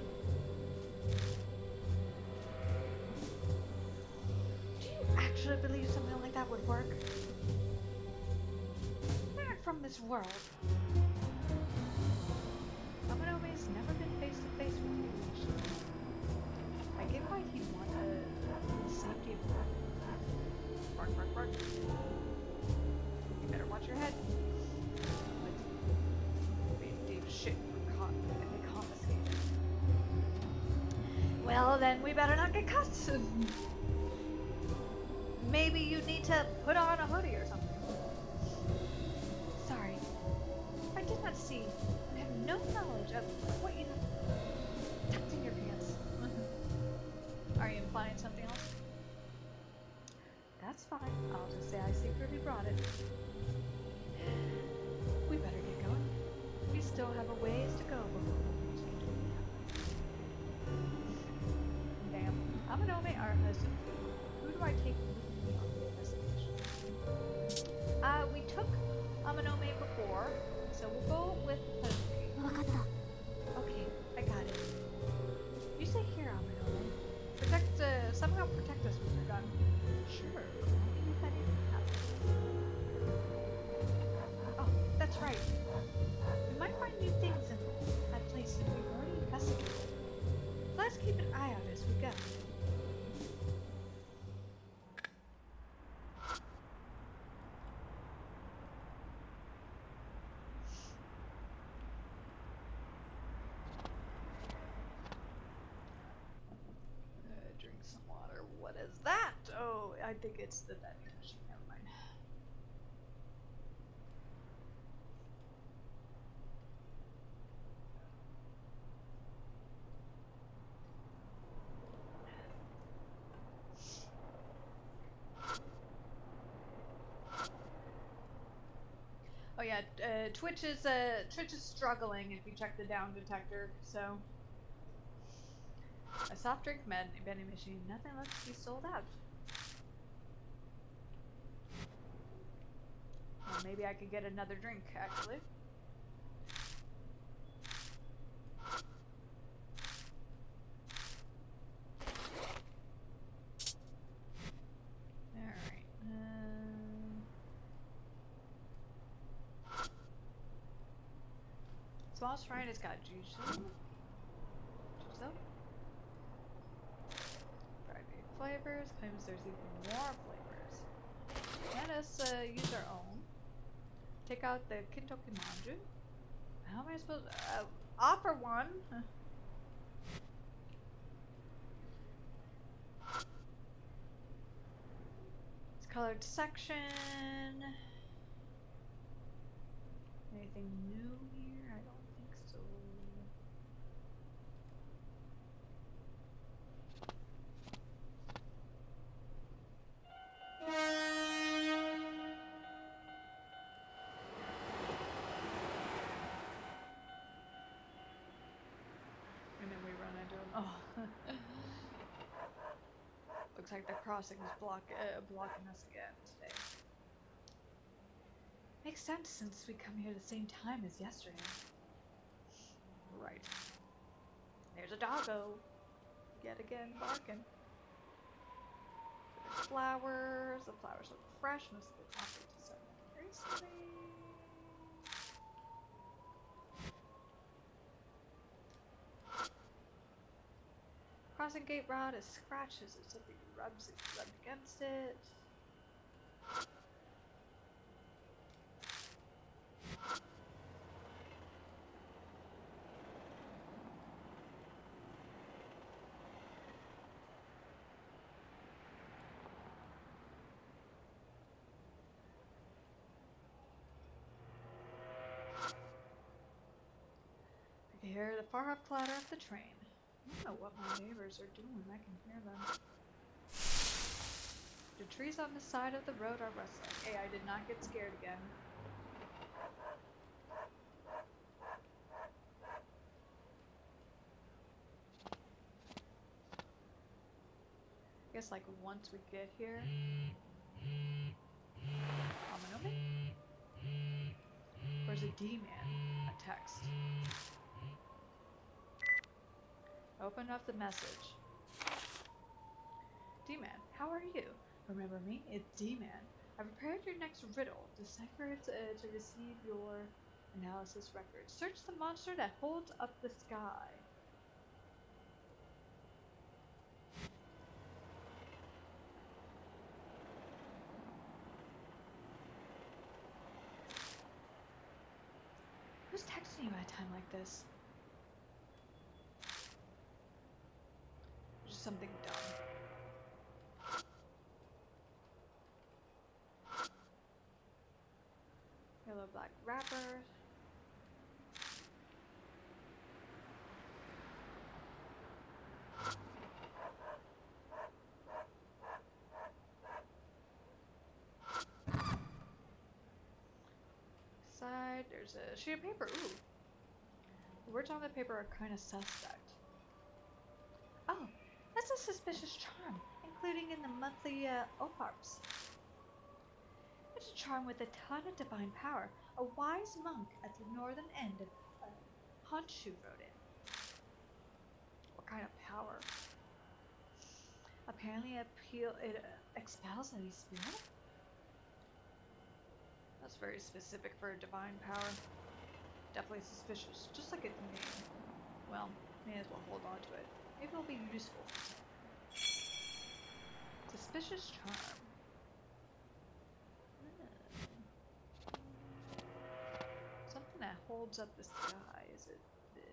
Do you actually believe something like that would work? They're not from this world. Amanome's never been face to face with you. I get why he'd want a safety of bark, bark, bark. You better watch your head. Deep shit caught and be confiscated. Well, then we better not get caught. Maybe you need to put on a hoodie or something. Sorry, I did not see. I have no knowledge of what you have tucked in your pants. Are you implying something else? That's fine. I'll just say I secretly brought it. We better get going. We still have a ways to go before we reach the Damn. Amanome, our husband. Who do I take with me on the investigation? We took Amanome before, so we'll go with Hazuki. わかった。 Okay, I got it. You stay here, Amanome. Somehow protect us with your gun. Sure. If anything happens. Oh, that's right. We might find new things in that place that we've already investigated. Let's keep an eye out as we go. Drink some water. What is that? Oh, I think it's the vending machine. Never mind. Oh yeah, Twitch is struggling if you check the down detector. So a soft drink vending machine. Nothing left to be sold out. Well, maybe I could get another drink actually. All right. Small shrine has got juice. So flavors. Claims there's even more flavors. Let us use our own. Take out the Kintoki Manju. How am I supposed to offer one? It's colored section. Anything new here? I don't think so. And then we run into him. Oh. Looks like the crossing is blocking us again today. Makes sense since we come here the same time as yesterday. Right. There's a doggo. Yet again, barking. There's flowers. The flowers look fresh. Most of the coffee just so recently. Crossing gate rod is scratches. It's something rubbed against it. I can hear the far off clatter of the train. I don't know what my neighbors are doing. I can hear them. The trees on the side of the road are rustling. Hey, I did not get scared again. I guess like once we get here. Amanobe? Where's a D-man? A text. Open up the message. D-man, how are you? Remember me? It's D-man. I prepared your next riddle. Decipher it to receive your analysis record. Search the monster that holds up the sky. Who's texting you at a time like this? Just something dumb. Yellow black wrapper. Side, there's a sheet of paper. Ooh. The words on the paper are kind of suspect. Oh, that's a suspicious charm, including in the monthly pups. It's a charm with a ton of divine power. A wise monk at the northern end of Honshu wrote it. What kind of power? Apparently it expels any spirit? That's very specific for a divine power. Definitely suspicious, just like its name. Well, may as well hold on to it. Maybe it'll be useful. Suspicious charm. Something that holds up the sky. Is it this?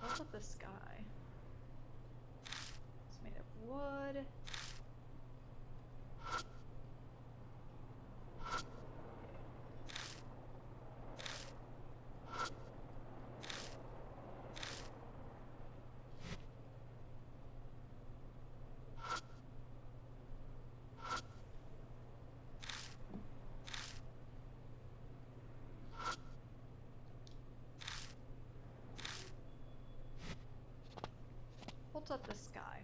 Holds up the sky. It's made of wood. Holds up the sky.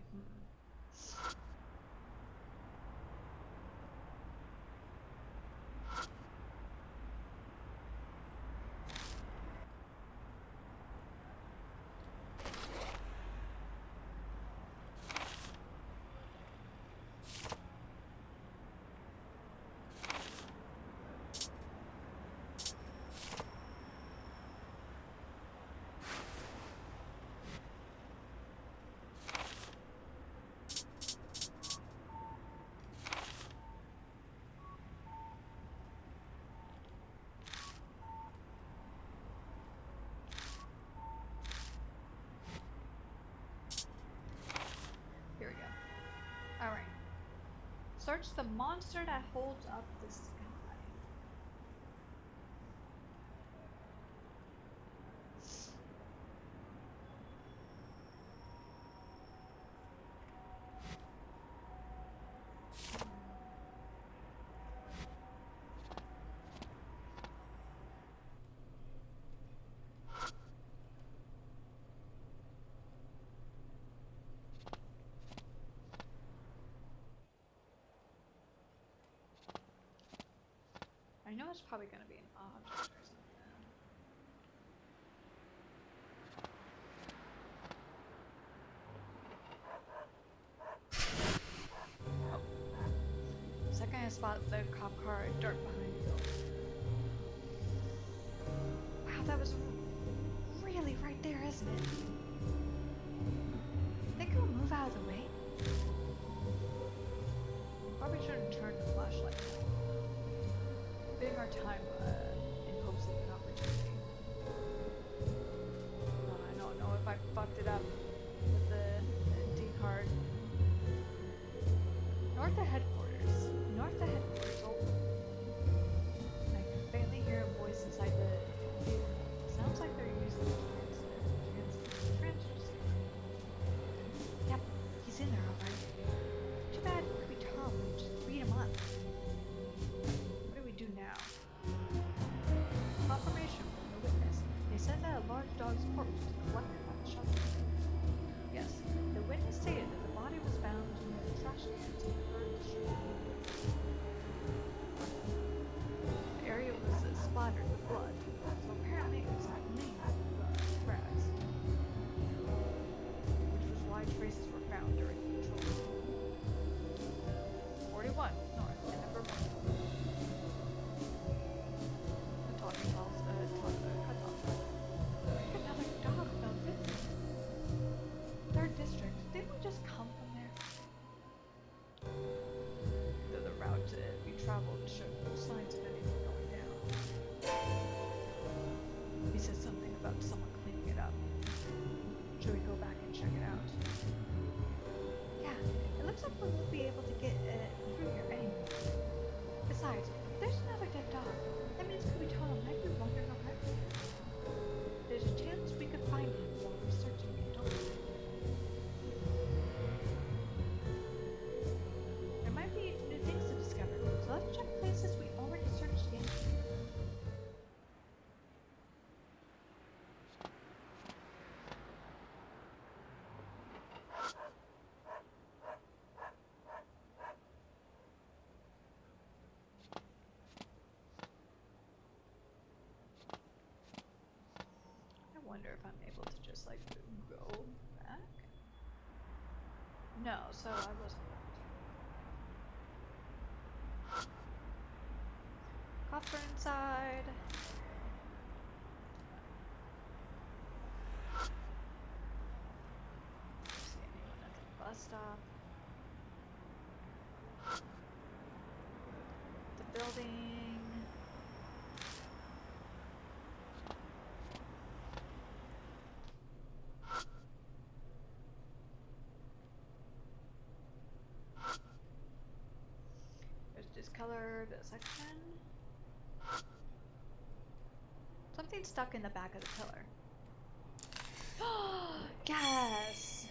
Search the monster that holds up the sky. I know it's probably gonna be an object or something. Oh. Second I spot the cop car dirt behind you. Wow, that was really right there, isn't it? Think it'll move out of the way? Probably shouldn't turn the flashlight. Bidding our time in hopes of an opportunity. I don't know if I fucked it up with the D card. North of headquarters. North of headquarters. Oh. I can faintly hear a voice inside the vehicle. Sounds like they're using the transfer. Yep, he's in there alright. Too bad it could be Tom. Just beat him up. What do we do now? Confirmation from the witness. They said that a large dog's corpse was collected by the shelter. Yes, the witness stated that the body was found near the trash cans in the third street. The area was splattered with blood, so apparently it was that lane grass, which was why traces were found during the patrol. 41 north and number 1. The talking calls cut off. Another dog fell missing. Third district. Didn't we just come from there? Though the route we traveled showed no signs of anything going down. He said something about someone cleaning it up. Should we go back and check it out? Yeah, it looks like we won't be able to get through here anyway. Besides, there's another dead dog. That means Kubitono might be wandering around here. There's a chance we could find him while we're searching the dog. There might be new things to discover, so let's check places we already searched yesterday. I wonder if I'm able to just like go back. No, so I wasn't. Cops are inside. See anyone at the bus stop? The building. There's discolored section. Something stuck in the back of the pillar. Gas!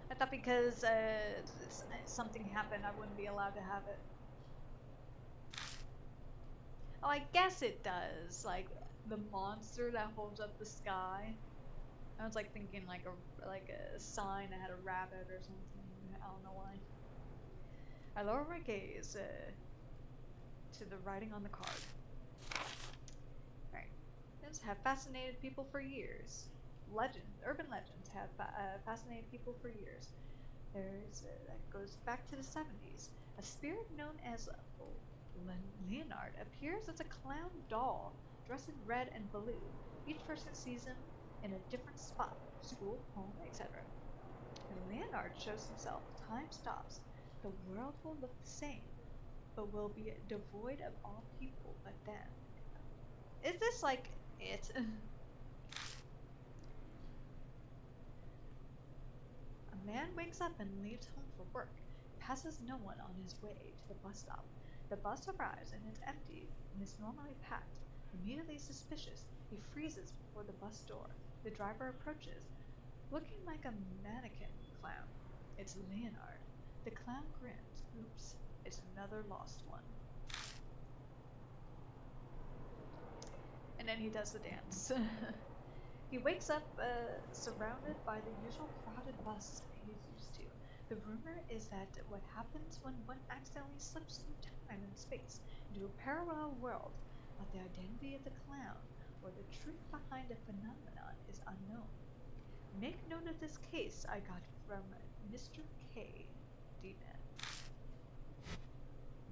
I thought because something happened, I wouldn't be allowed to have it. Oh, I guess it does. Like the monster that holds up the sky. I was like thinking like a sign that had a rabbit or something. I don't know why. I lower my gaze to the writing on the card. Right. This have fascinated people for years. Urban legends have fascinated people for years. There's that goes back to the 70s. A spirit known as Leonard appears as a clown doll dressed in red and blue. Each person sees him in a different spot, school, home, etc. When Leonard shows himself, time stops. The world will look the same, but will be devoid of all people but them. Is this like it? A man wakes up and leaves home for work. passes no one on his way to the bus stop. The bus arrives and it's empty and is normally packed. Immediately suspicious, he freezes before the bus door. The driver approaches, looking like a mannequin clown. It's Leonard. The clown grins. Oops, it's another lost one. And then he does the dance. He wakes up surrounded by the usual crowded bus he's used to. The rumor is that what happens when one accidentally slips through time and space into a parallel world, but the identity of the clown or the truth behind the phenomenon is unknown. Make note of this case I got from Mr. K. D-Man.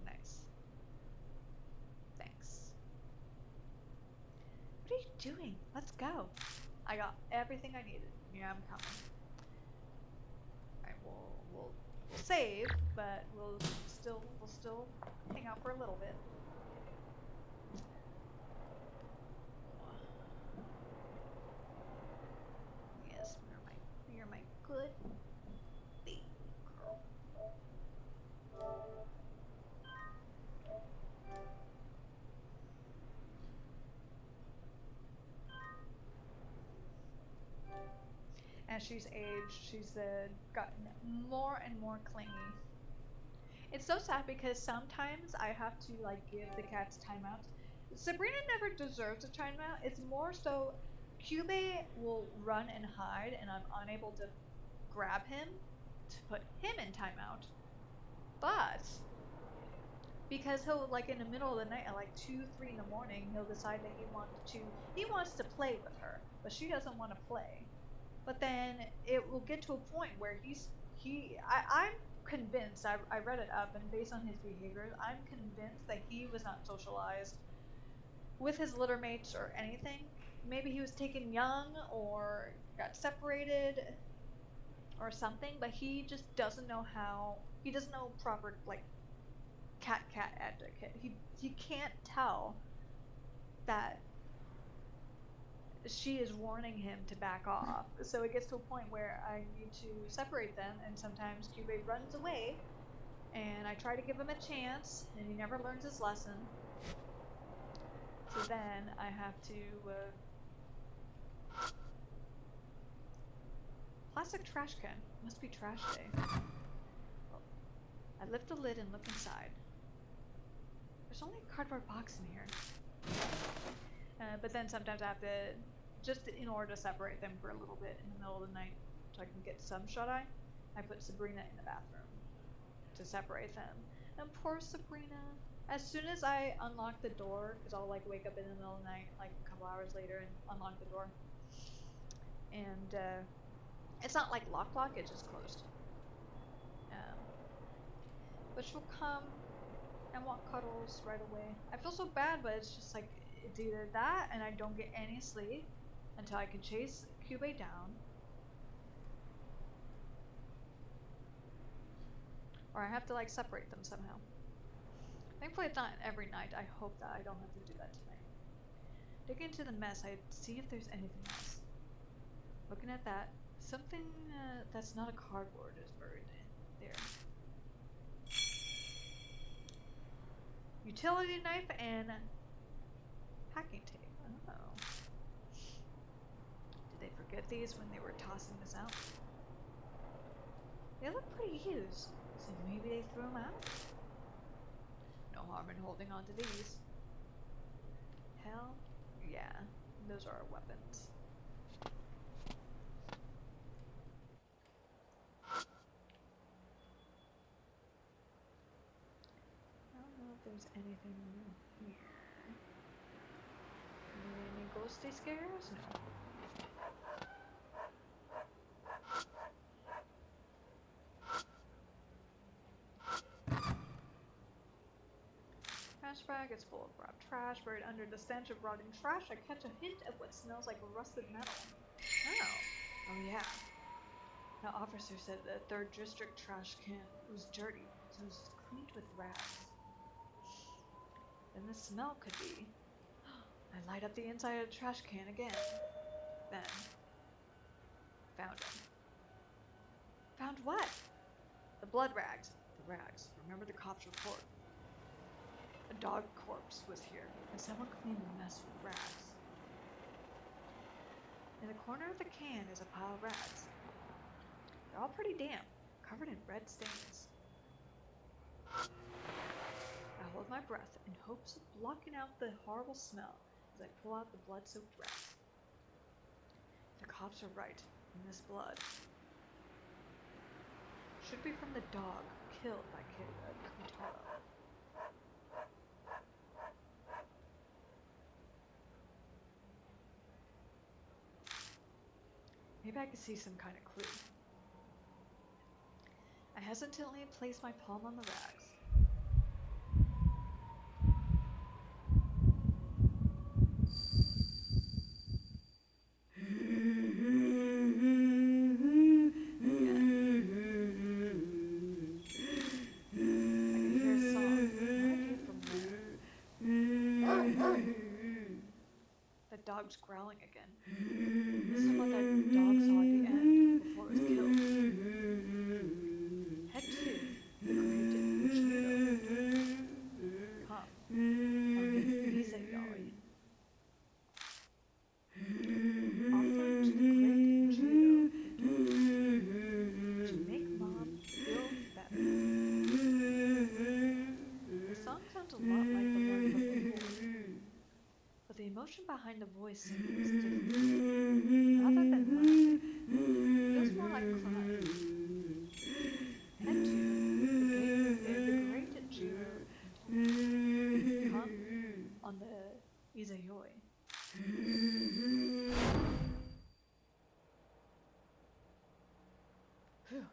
Nice. Thanks. What are you doing? Let's go. I got everything I needed. Yeah, I'm coming. Alright, we'll save, but we'll still hang out for a little bit. Yes, you're my good baby girl. As she's aged, she's gotten more and more clingy. It's so sad because sometimes I have to like give the cats timeouts. Sabrina never deserves a timeout. It's more so Cube will run and hide and I'm unable to grab him to put him in timeout. But because he'll like in the middle of the night at like 2, 3 in the morning, he'll decide that he wants to play with her, but she doesn't want to play. But then it will get to a point where I'm convinced, I read it up, and based on his behavior, I'm convinced that he was not socialized with his litter mates or anything. Maybe he was taken young or got separated or something, but he just doesn't know he doesn't know proper, like, cat etiquette. He can't tell that she is warning him to back off. So it gets to a point where I need to separate them, and sometimes Cube runs away, and I try to give him a chance, and he never learns his lesson. So then I have to plastic trash can. Must be trash day. Well, I lift the lid and look inside. There's only a cardboard box in here. But then sometimes I have to, just in order to separate them for a little bit in the middle of the night so I can get some shut-eye, I put Sabrina in the bathroom to separate them. And poor Sabrina, as soon as I unlock the door, because I'll like wake up in the middle of the night like a couple hours later and unlock the door, and it's not like lock, it's just closed. But she'll come and want cuddles right away. I feel so bad, but it's just like, it's either that and I don't get any sleep until I can chase Cube down, or I have to like separate them somehow. Thankfully it's not every night. I hope that I don't have to do that tonight. Dig into the mess. I see if there's anything else. Looking at that, something that's not a cardboard is buried in there. Utility knife and packing tape. Oh. Did they forget these when they were tossing this out? They look pretty used, so maybe they threw them out? No harm in holding on to these. Hell, yeah, those are our weapons. I don't know if there's anything new here. Any ghosty scares? No. Trash bag is full of rotted trash. Buried under the stench of rotting trash, I catch a hint of what smells like rusted metal. Oh yeah. The officer said the 3rd district trash can was dirty, so it was cleaned with rags. Then the smell could be. I light up the inside of the trash can again. Then found him. Found what? The blood rags. rags. Remember the cops report. A dog corpse was here, and someone cleaned the mess with rags. In the corner of the can is a pile of rags. They're all pretty damp, covered in red stains. I hold my breath in hopes of blocking out the horrible smell as I pull out the blood-soaked rags. The cops are right, and this blood should be from the dog killed by Kutaro. Maybe I could see some kind of clue. I hesitantly place my palm on the rags. Dog's growling again. This is what that dog saw at the end before it was killed. Head to the great Judo. Come on the Izayoi. Offer to the great Judo to make mom feel better. The song sounds a lot like the one from before. But the emotion behind the voice seems different. Rather than laughing, it feels more like crying. Head to the great Jiro come on the Izayoi. Phew.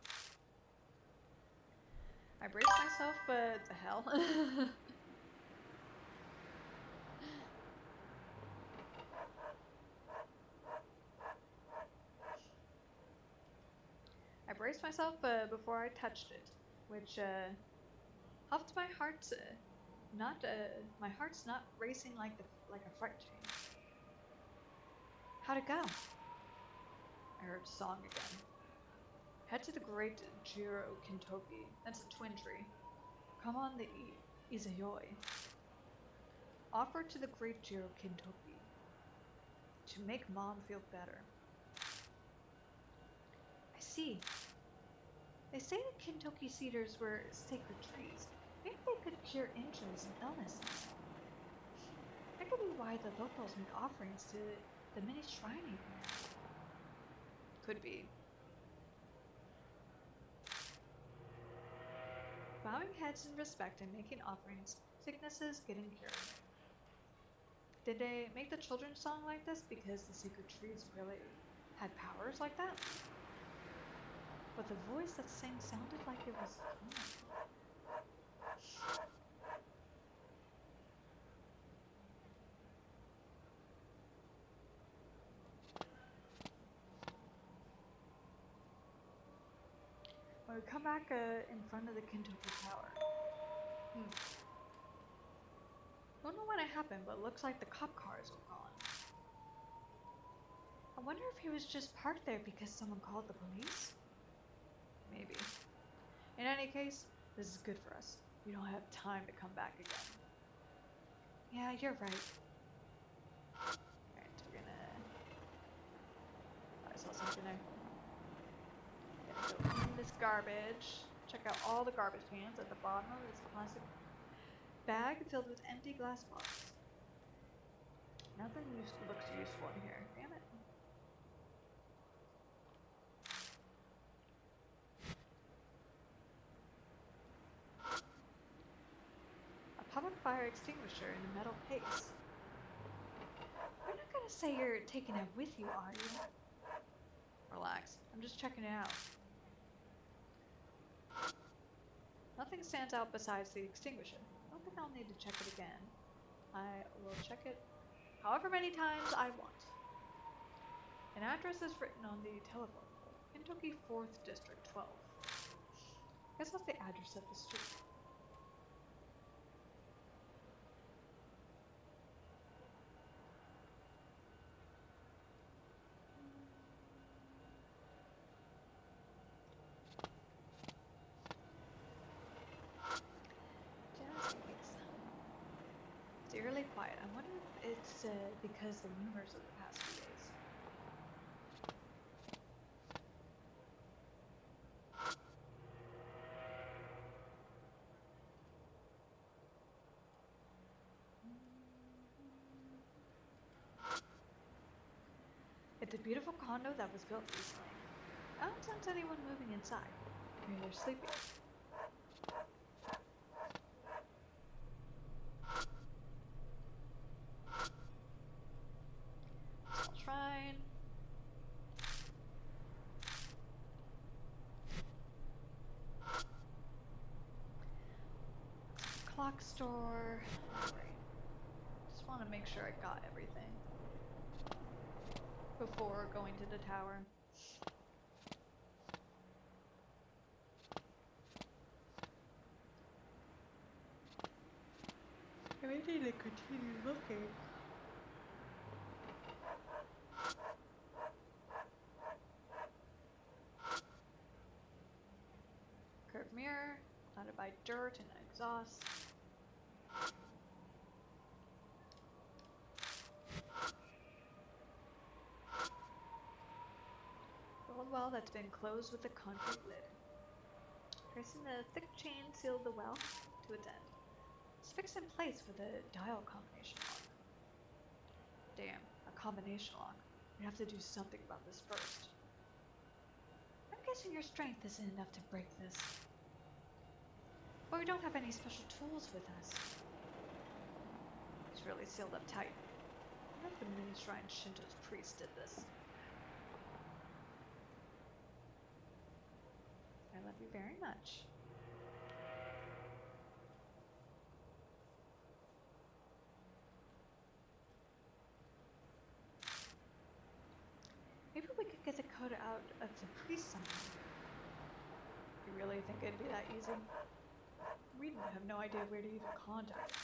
I brace myself, but the hell? I braced myself before I touched it, which helped my heart my heart's not racing like a freight train. How'd it go? I heard a song again. Head to the great Jiro Kintoki. That's a twin tree. Come on the Izayoi. Offer to the great Jiro Kintoki to make mom feel better. I see. They say that Kintoki cedars were sacred trees. Maybe they could cure injuries and illnesses. That could be why the locals make offerings to the many shrine here. Could be. Bowing heads in respect and making offerings, sicknesses getting cured. Did they make the children's song like this because the sacred trees really had powers like that? But the voice that sang sounded like it was calm. When we come back in front of the Kintoki Tower. Don't know what happened, but it looks like the cop cars were gone. I wonder if he was just parked there because someone called the police? Maybe. In any case, this is good for us. We don't have time to come back again. Yeah, you're right. Alright, we're gonna... I saw something there. Gonna go in this garbage. Check out all the garbage cans at the bottom of this plastic bag filled with empty glass bottles. Nothing looks useful in here. Damn it. A public fire extinguisher in a metal case. You're not gonna say you're taking it with you, are you? Relax. I'm just checking it out. Nothing stands out besides the extinguisher. I don't think I'll need to check it again. I will check it however many times I want. An address is written on the telephone pole. Kentucky 4th District 12. Guess that's the address of the street. eerily quiet. I wonder if it's because the rumors of the past few days. It's a beautiful condo that was built recently. I don't sense anyone moving inside. Maybe they're sleeping. Small shrine. Clock store. Right. Just want to make sure I got everything before going to the tower. I may need to continue looking. Curved mirror, clouded by dirt and exhaust. Old well that's been closed with a concrete lid. Pressing the thick chain sealed the well to its end. It's fixed in place with a dial combination lock. Damn, a combination lock. We have to do something about this first. I'm guessing your strength isn't enough to break this. But we don't have any special tools with us. It's really sealed up tight. I wonder if the mini shrine Shinto's priest did this. I love you very much. Maybe we could get the code out of the priest somehow. You really think it'd be that easy? We have no idea where to even contact him.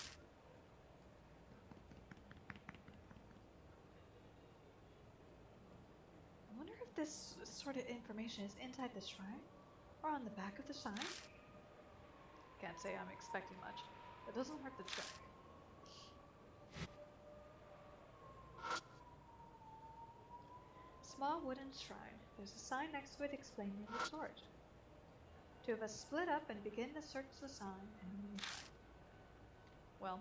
I wonder if this sort of information is inside the shrine? Or on the back of the sign? Can't say I'm expecting much. It doesn't hurt to check. Small wooden shrine. There's a sign next to it explaining the source. Two of us split up and begin to search the sign and the mini shrine. Well,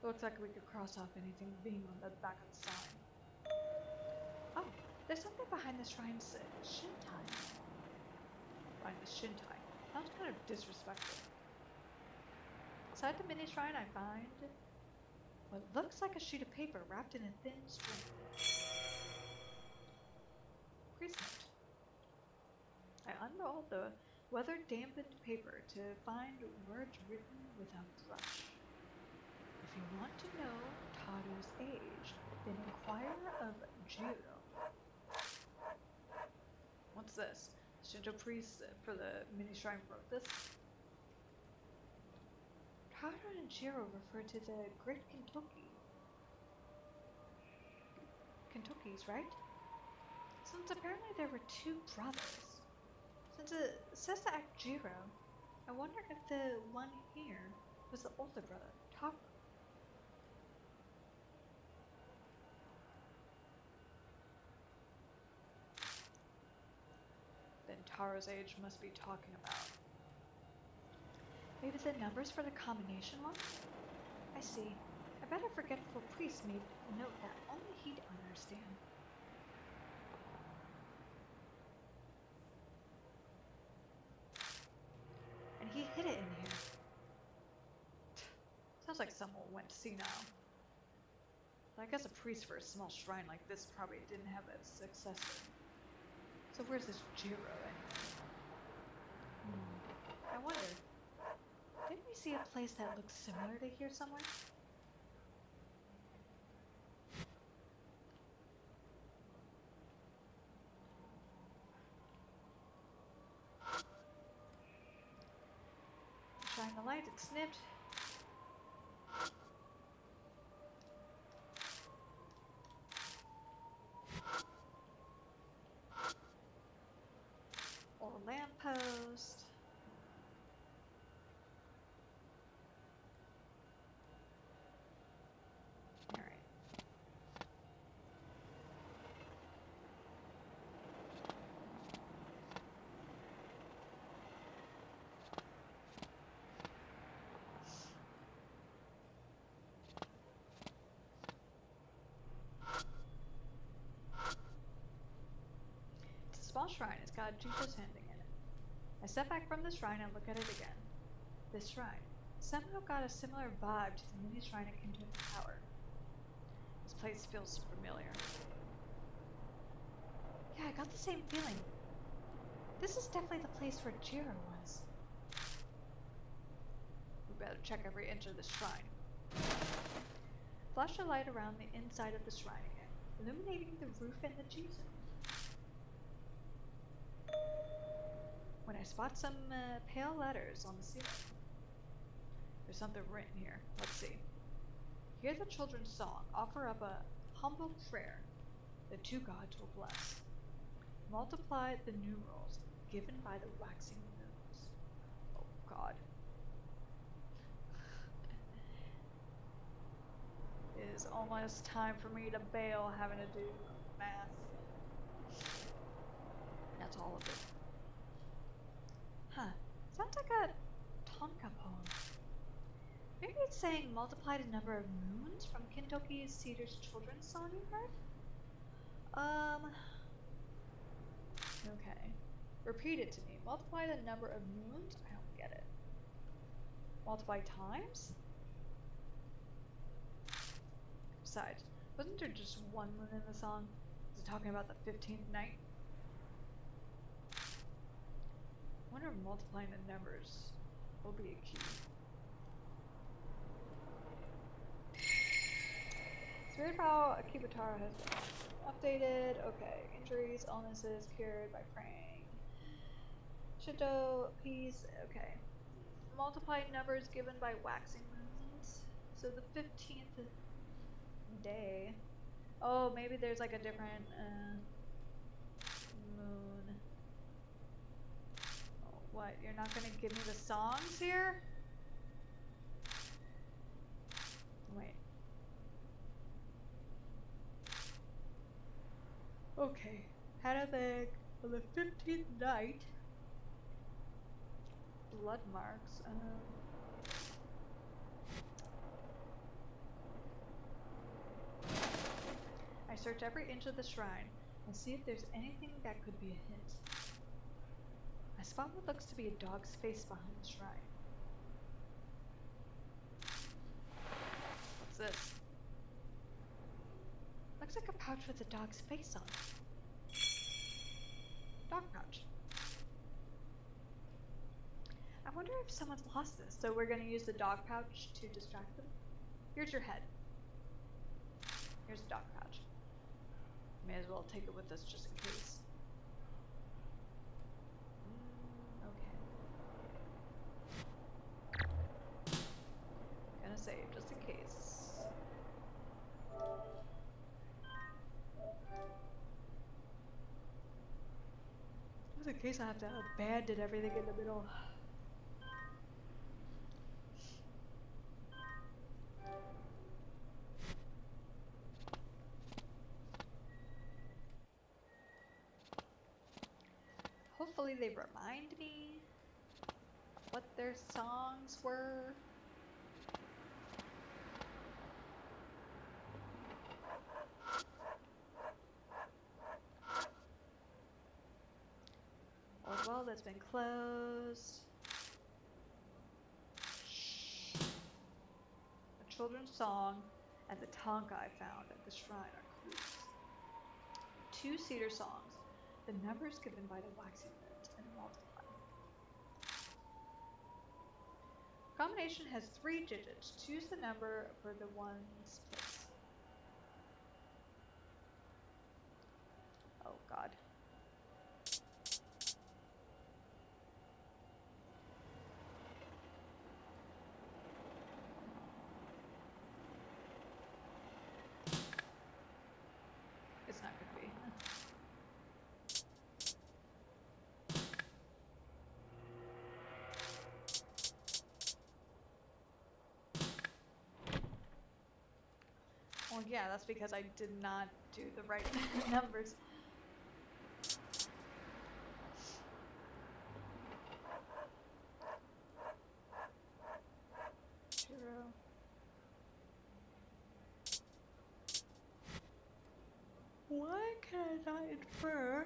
looks like we could cross off anything being on the back of the sign. Oh, there's something behind the shrine's shintai. Behind the shintai. Sounds kind of disrespectful. Inside the mini shrine I find what looks like a sheet of paper wrapped in a thin string. Priest note. I unrolled the weather-dampened paper to find words written without brush. If you want to know Taru's age, then inquire of Jiro. What's this? Shinto priest for the mini shrine wrote this? Taru and Jiro refer to the Great Kentuckys, right? Since apparently there were two brothers. Since it says to act Jiro, I wonder if the one here was the older brother, Taru. Then Taru's age must be talking about. Maybe the numbers for the combination lock? I see. I bet a forgetful priest made a note that only he'd understand. And he hid it in here. Sounds like someone went senile. I guess a priest for a small shrine like this probably didn't have a successor. So where's this Jiro anyway? I wonder. Didn't we see a place that looks similar to here somewhere? Shine the light, it's snipped. Old lamppost. small shrine. It's got Jesus handing in it. I step back from the shrine and look at it again. This shrine somehow got a similar vibe to the mini shrine at Kentucky Tower. This place feels familiar. Yeah, I got the same feeling. This is definitely the place where Jiro was. We better check every inch of this shrine. Flash a light around the inside of the shrine again, illuminating the roof and the Jesus. When I spot some pale letters on the ceiling. There's something written here. Let's see. Hear the children's song. Offer up a humble prayer. The two gods will bless. Multiply the numerals given by the waxing moons. Oh God. It is almost time for me to bail having to do math. That's all of it. Huh. Sounds like a Tonka poem. Maybe it's saying multiply the number of moons from Kintoki Cedar's children's song you heard? Okay. Repeat it to me. Multiply the number of moons? I don't get it. Multiply times? Besides, wasn't there just one moon in the song? Is it talking about the 15th night? I wonder if multiplying the numbers will be a key. It's weird how Akibatara has been updated. Okay, injuries, illnesses cured by praying. Shito, peace. Okay. Multiply numbers given by waxing moons. So the 15th day. Oh, maybe there's like a different moon. Oh, what? You're not gonna give me the songs here? Wait. Okay. Had a bag on the 15th night. Blood marks. I search every inch of the shrine and see if there's anything that could be a hint. I spot what looks to be a dog's face behind the shrine. What's this? Looks like a pouch with a dog's face on it. Dog pouch. I wonder if someone's lost this. So we're going to use the dog pouch to distract them. Here's your head. Here's the dog pouch. May as well take it with us just in case. Okay. Gonna save just in case. Just in case I have to abandon everything in the middle. Hopefully they remind me what their songs were. Old well that's been closed. A children's song and the Tonka I found at the shrine are clues. 2 cedar songs. The numbers given by the waxing moons and multiply. Combination has 3 digits. Choose the number for the ones place. Oh God. It's not gonna be. Well, yeah, that's because I did not do the right numbers. Zero. What can I not inquire?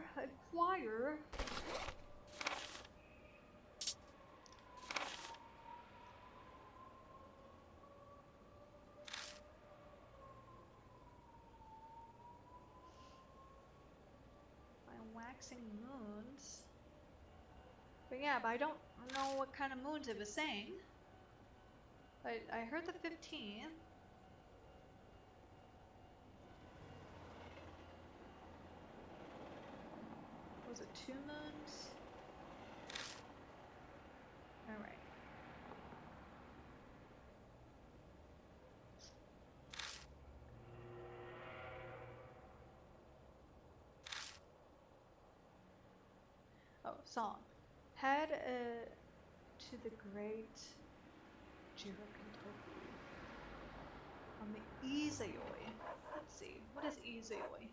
By waxing moons. But yeah, but I don't know what kind of moons it was saying. I heard the 15. Was it 2 moons? Alright. Oh, song. Head to the great Jirakentoku on the Izayoi. Let's see, what is Izayoi?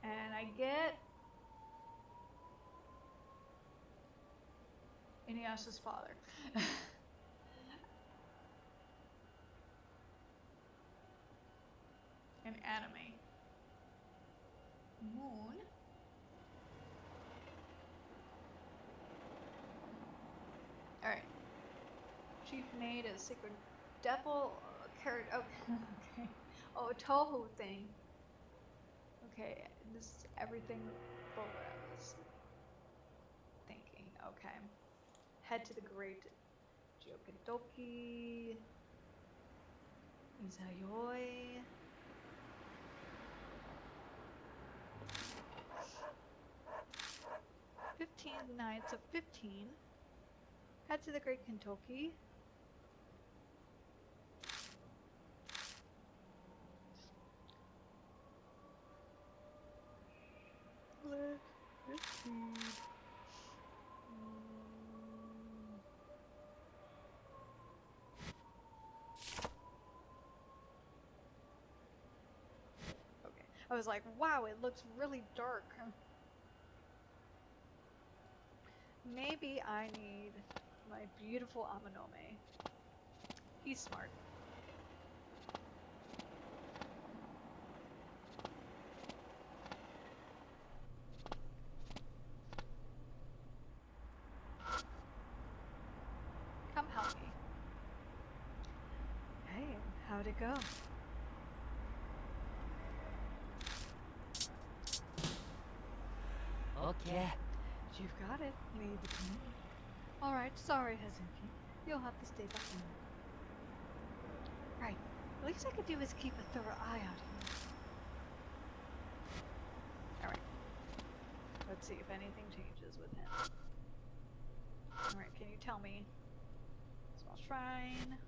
And I get Inuyasha's father. An anime. Moon. Alright. Chief maid is sacred devil carrot. Oh, okay. Oh, a Toho thing. Okay, this is everything but what I was thinking. Okay. Head to the great Jiokentoki. Izayoi. Nights of 15. Head to the great Kentoki. Let's see. Okay. I was like, wow, it looks really dark. Maybe I need my beautiful Amanome. He's smart. Come help me. Hey, how'd it go? Okay. You've got it. Leave it to me. Alright, sorry, Hazuki. You'll have to stay behind. Right. The least I could do is keep a thorough eye out here. Alright. Let's see if anything changes with him. Alright, can you tell me? Small shrine.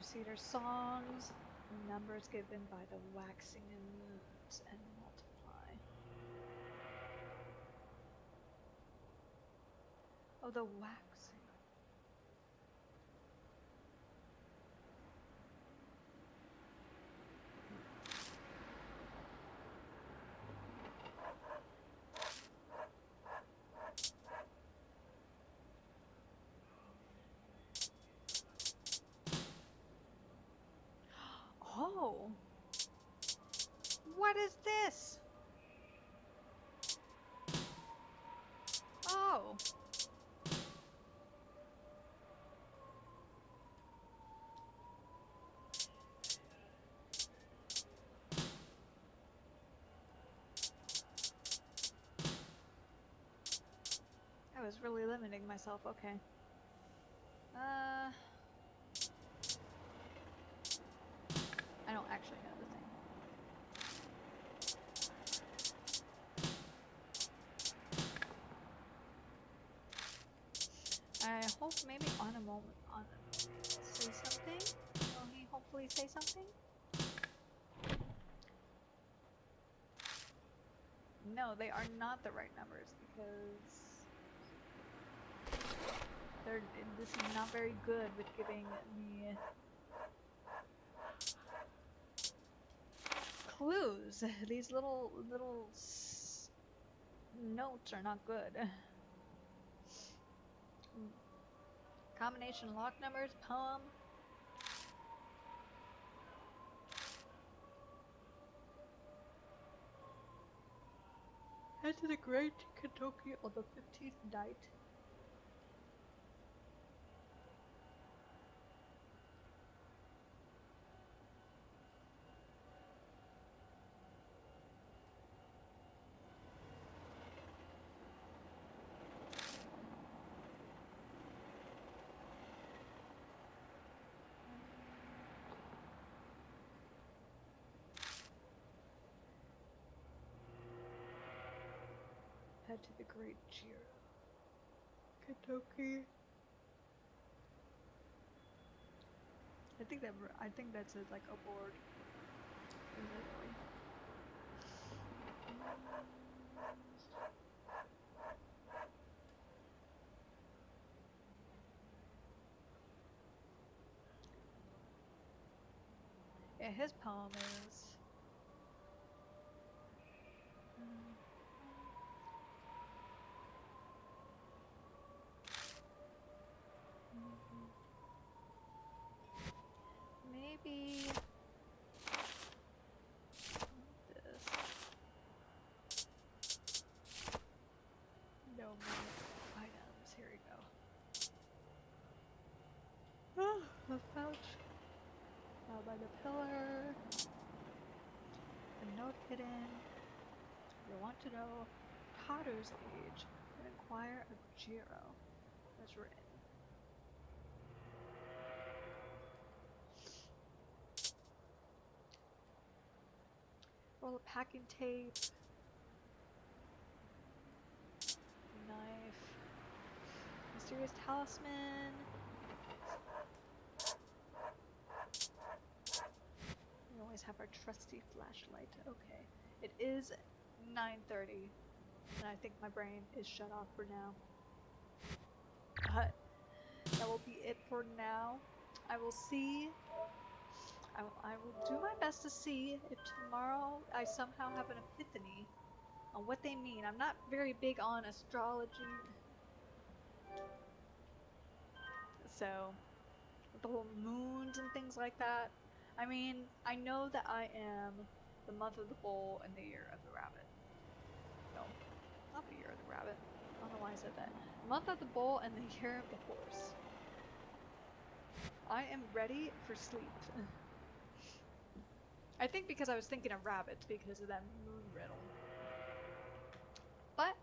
Two-seater songs, numbers given by the waxing and moons, and multiply. Oh, the waxing. What is this? Oh. I was really limiting myself. Okay. I don't actually know the thing. I hope maybe on a moment say something. Will he hopefully say something? No, they are not the right numbers because this is not very good with giving me clues. These little notes are not good. Combination lock numbers, poem. Head to the Great Kentucky on the 15th night. Head to the Great Jira. Kentucky. I think that's like a board. Yeah, his poem is. Maybe this. No more items. Here we go. Oh, a pouch. By the pillar. A note hidden. You want to know Tato's age and inquire of Jiro. That's written. Roll of packing tape. Knife. Mysterious talisman. We always have our trusty flashlight. Okay. It is 9:30. And I think my brain is shut off for now. But that will be it for now. I will see. I will do my best to see if tomorrow I somehow have an epiphany on what they mean. I'm not very big on astrology. So, the whole moons and things like that. I mean, I know that I am the month of the bull and the year of the rabbit. No, not the year of the rabbit. I don't know why I said that. Month of the bull and the year of the horse. I am ready for sleep. I think because I was thinking of rabbits because of that moon riddle. But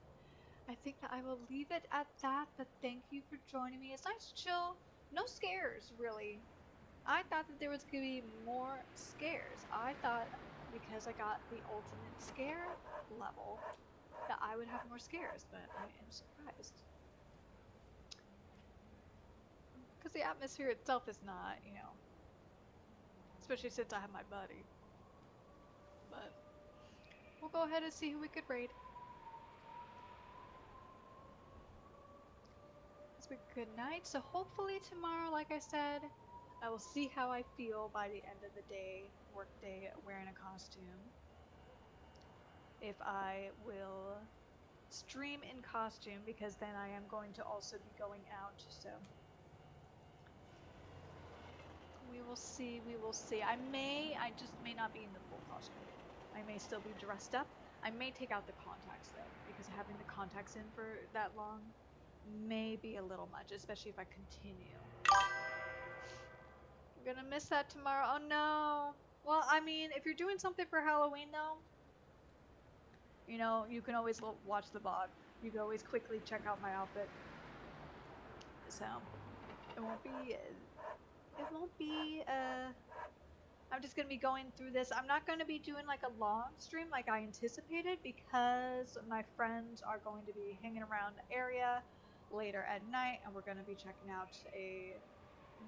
I think that I will leave it at that. But thank you for joining me. It's nice to chill. No scares, really. I thought that there was going to be more scares. I thought because I got the ultimate scare level that I would have more scares, but I am surprised. Because the atmosphere itself is not, especially since I have my buddy. But we'll go ahead and see who we could raid. It's been good night. So hopefully tomorrow, like I said, I will see how I feel by the end of the day, work day, wearing a costume. If I will stream in costume, because then I am going to also be going out, so we will see. I just may not be in the full costume. I may still be dressed up. I may take out the contacts though, because having the contacts in for that long may be a little much, especially if I continue. I'm gonna miss that tomorrow. Oh no. Well, I mean, if you're doing something for Halloween though, you know, you can always watch the VOD. You can always quickly check out my outfit. So, it won't be, I'm just gonna be going through this. I'm not gonna be doing like a long stream like I anticipated because my friends are going to be hanging around the area later at night and we're gonna be checking out a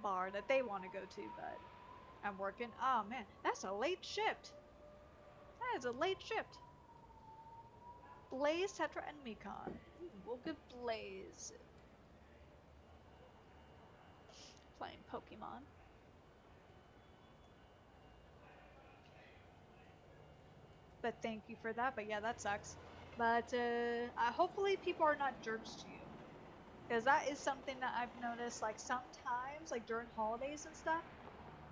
bar that they want to go to, but I'm working. Oh man, that's a late shift. That is a late shift. Blaze, Tetra, and Mekon. We'll give Blaze playing Pokemon. But thank you for that. But yeah, that sucks. But hopefully people are not jerks to you. Because that is something that I've noticed, like sometimes, like during holidays and stuff.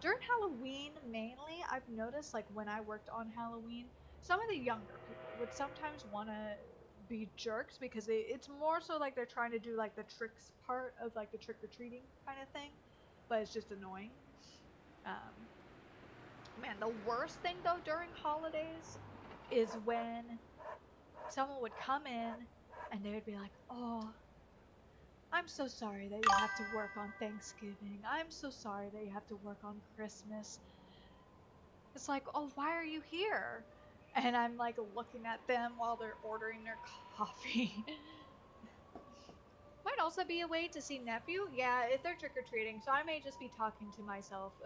During Halloween, mainly, I've noticed, like when I worked on Halloween, some of the younger people would sometimes want to be jerks because it's more so like they're trying to do like the tricks part of like the trick-or-treating kind of thing. But it's just annoying. Man, the worst thing though during holidays is when someone would come in and they would be like, oh, I'm so sorry that you have to work on Thanksgiving. I'm so sorry that you have to work on Christmas. It's like, oh, why are you here? And I'm like looking at them while they're ordering their coffee. Might also be a way to see nephew. Yeah, if they're trick-or-treating, so I may just be talking to myself.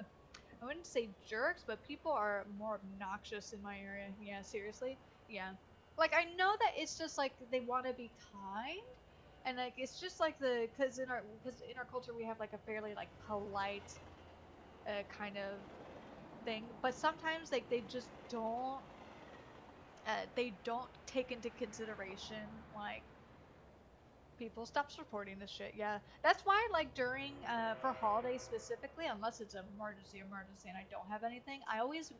I wouldn't say jerks, but people are more obnoxious in my area. Yeah, seriously. Yeah. Like, I know that it's just like they want to be kind, and like it's just like because in our culture we have like a fairly like polite kind of thing, but sometimes like they don't take into consideration like people stop supporting this shit. Yeah, that's why like during for holidays specifically, unless it's an emergency and I don't have anything, I always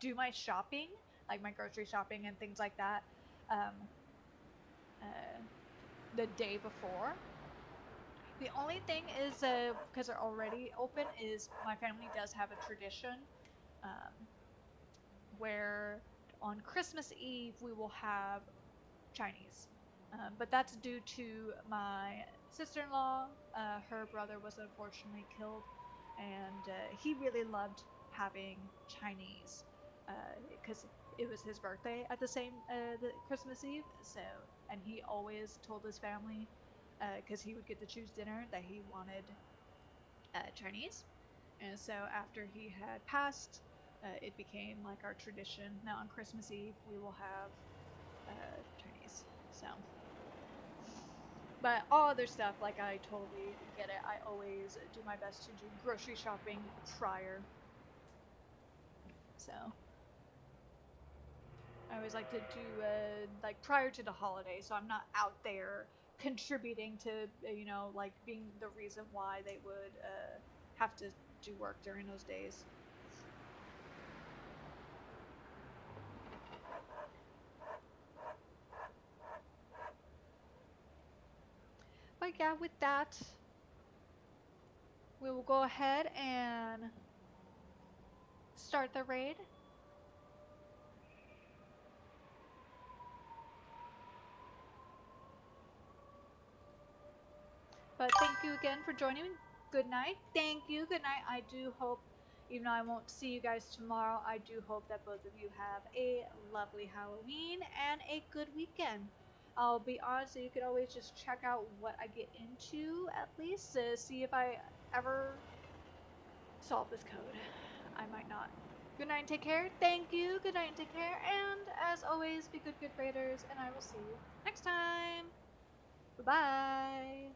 do my shopping, like my grocery shopping and things like that, um, the day before. The only thing is, because they're already open, is my family does have a tradition um, where on Christmas Eve we will have Chinese. But that's due to my sister-in-law. Her brother was unfortunately killed, and he really loved having Chinese because it was his birthday at the same the Christmas Eve. So, and he always told his family because he would get to choose dinner that he wanted Chinese. And so after he had passed, it became like our tradition. Now on Christmas Eve we will have Chinese. So, but all other stuff, like I totally get it. I always do my best to do grocery shopping prior. So I always like to do like prior to the holiday, so I'm not out there contributing to like being the reason why they would have to do work during those days. But yeah, with that, we will go ahead and start the raid. But thank you again for joining me. Good night. Thank you. Good night. I do hope, even though I won't see you guys tomorrow, I do hope that both of you have a lovely Halloween and a good weekend. I'll be honest, so you can always just check out what I get into at least to see if I ever solve this code. I might not. Good night and take care. Thank you. Good night and take care. And as always, be good raiders, and I will see you next time. Bye-bye.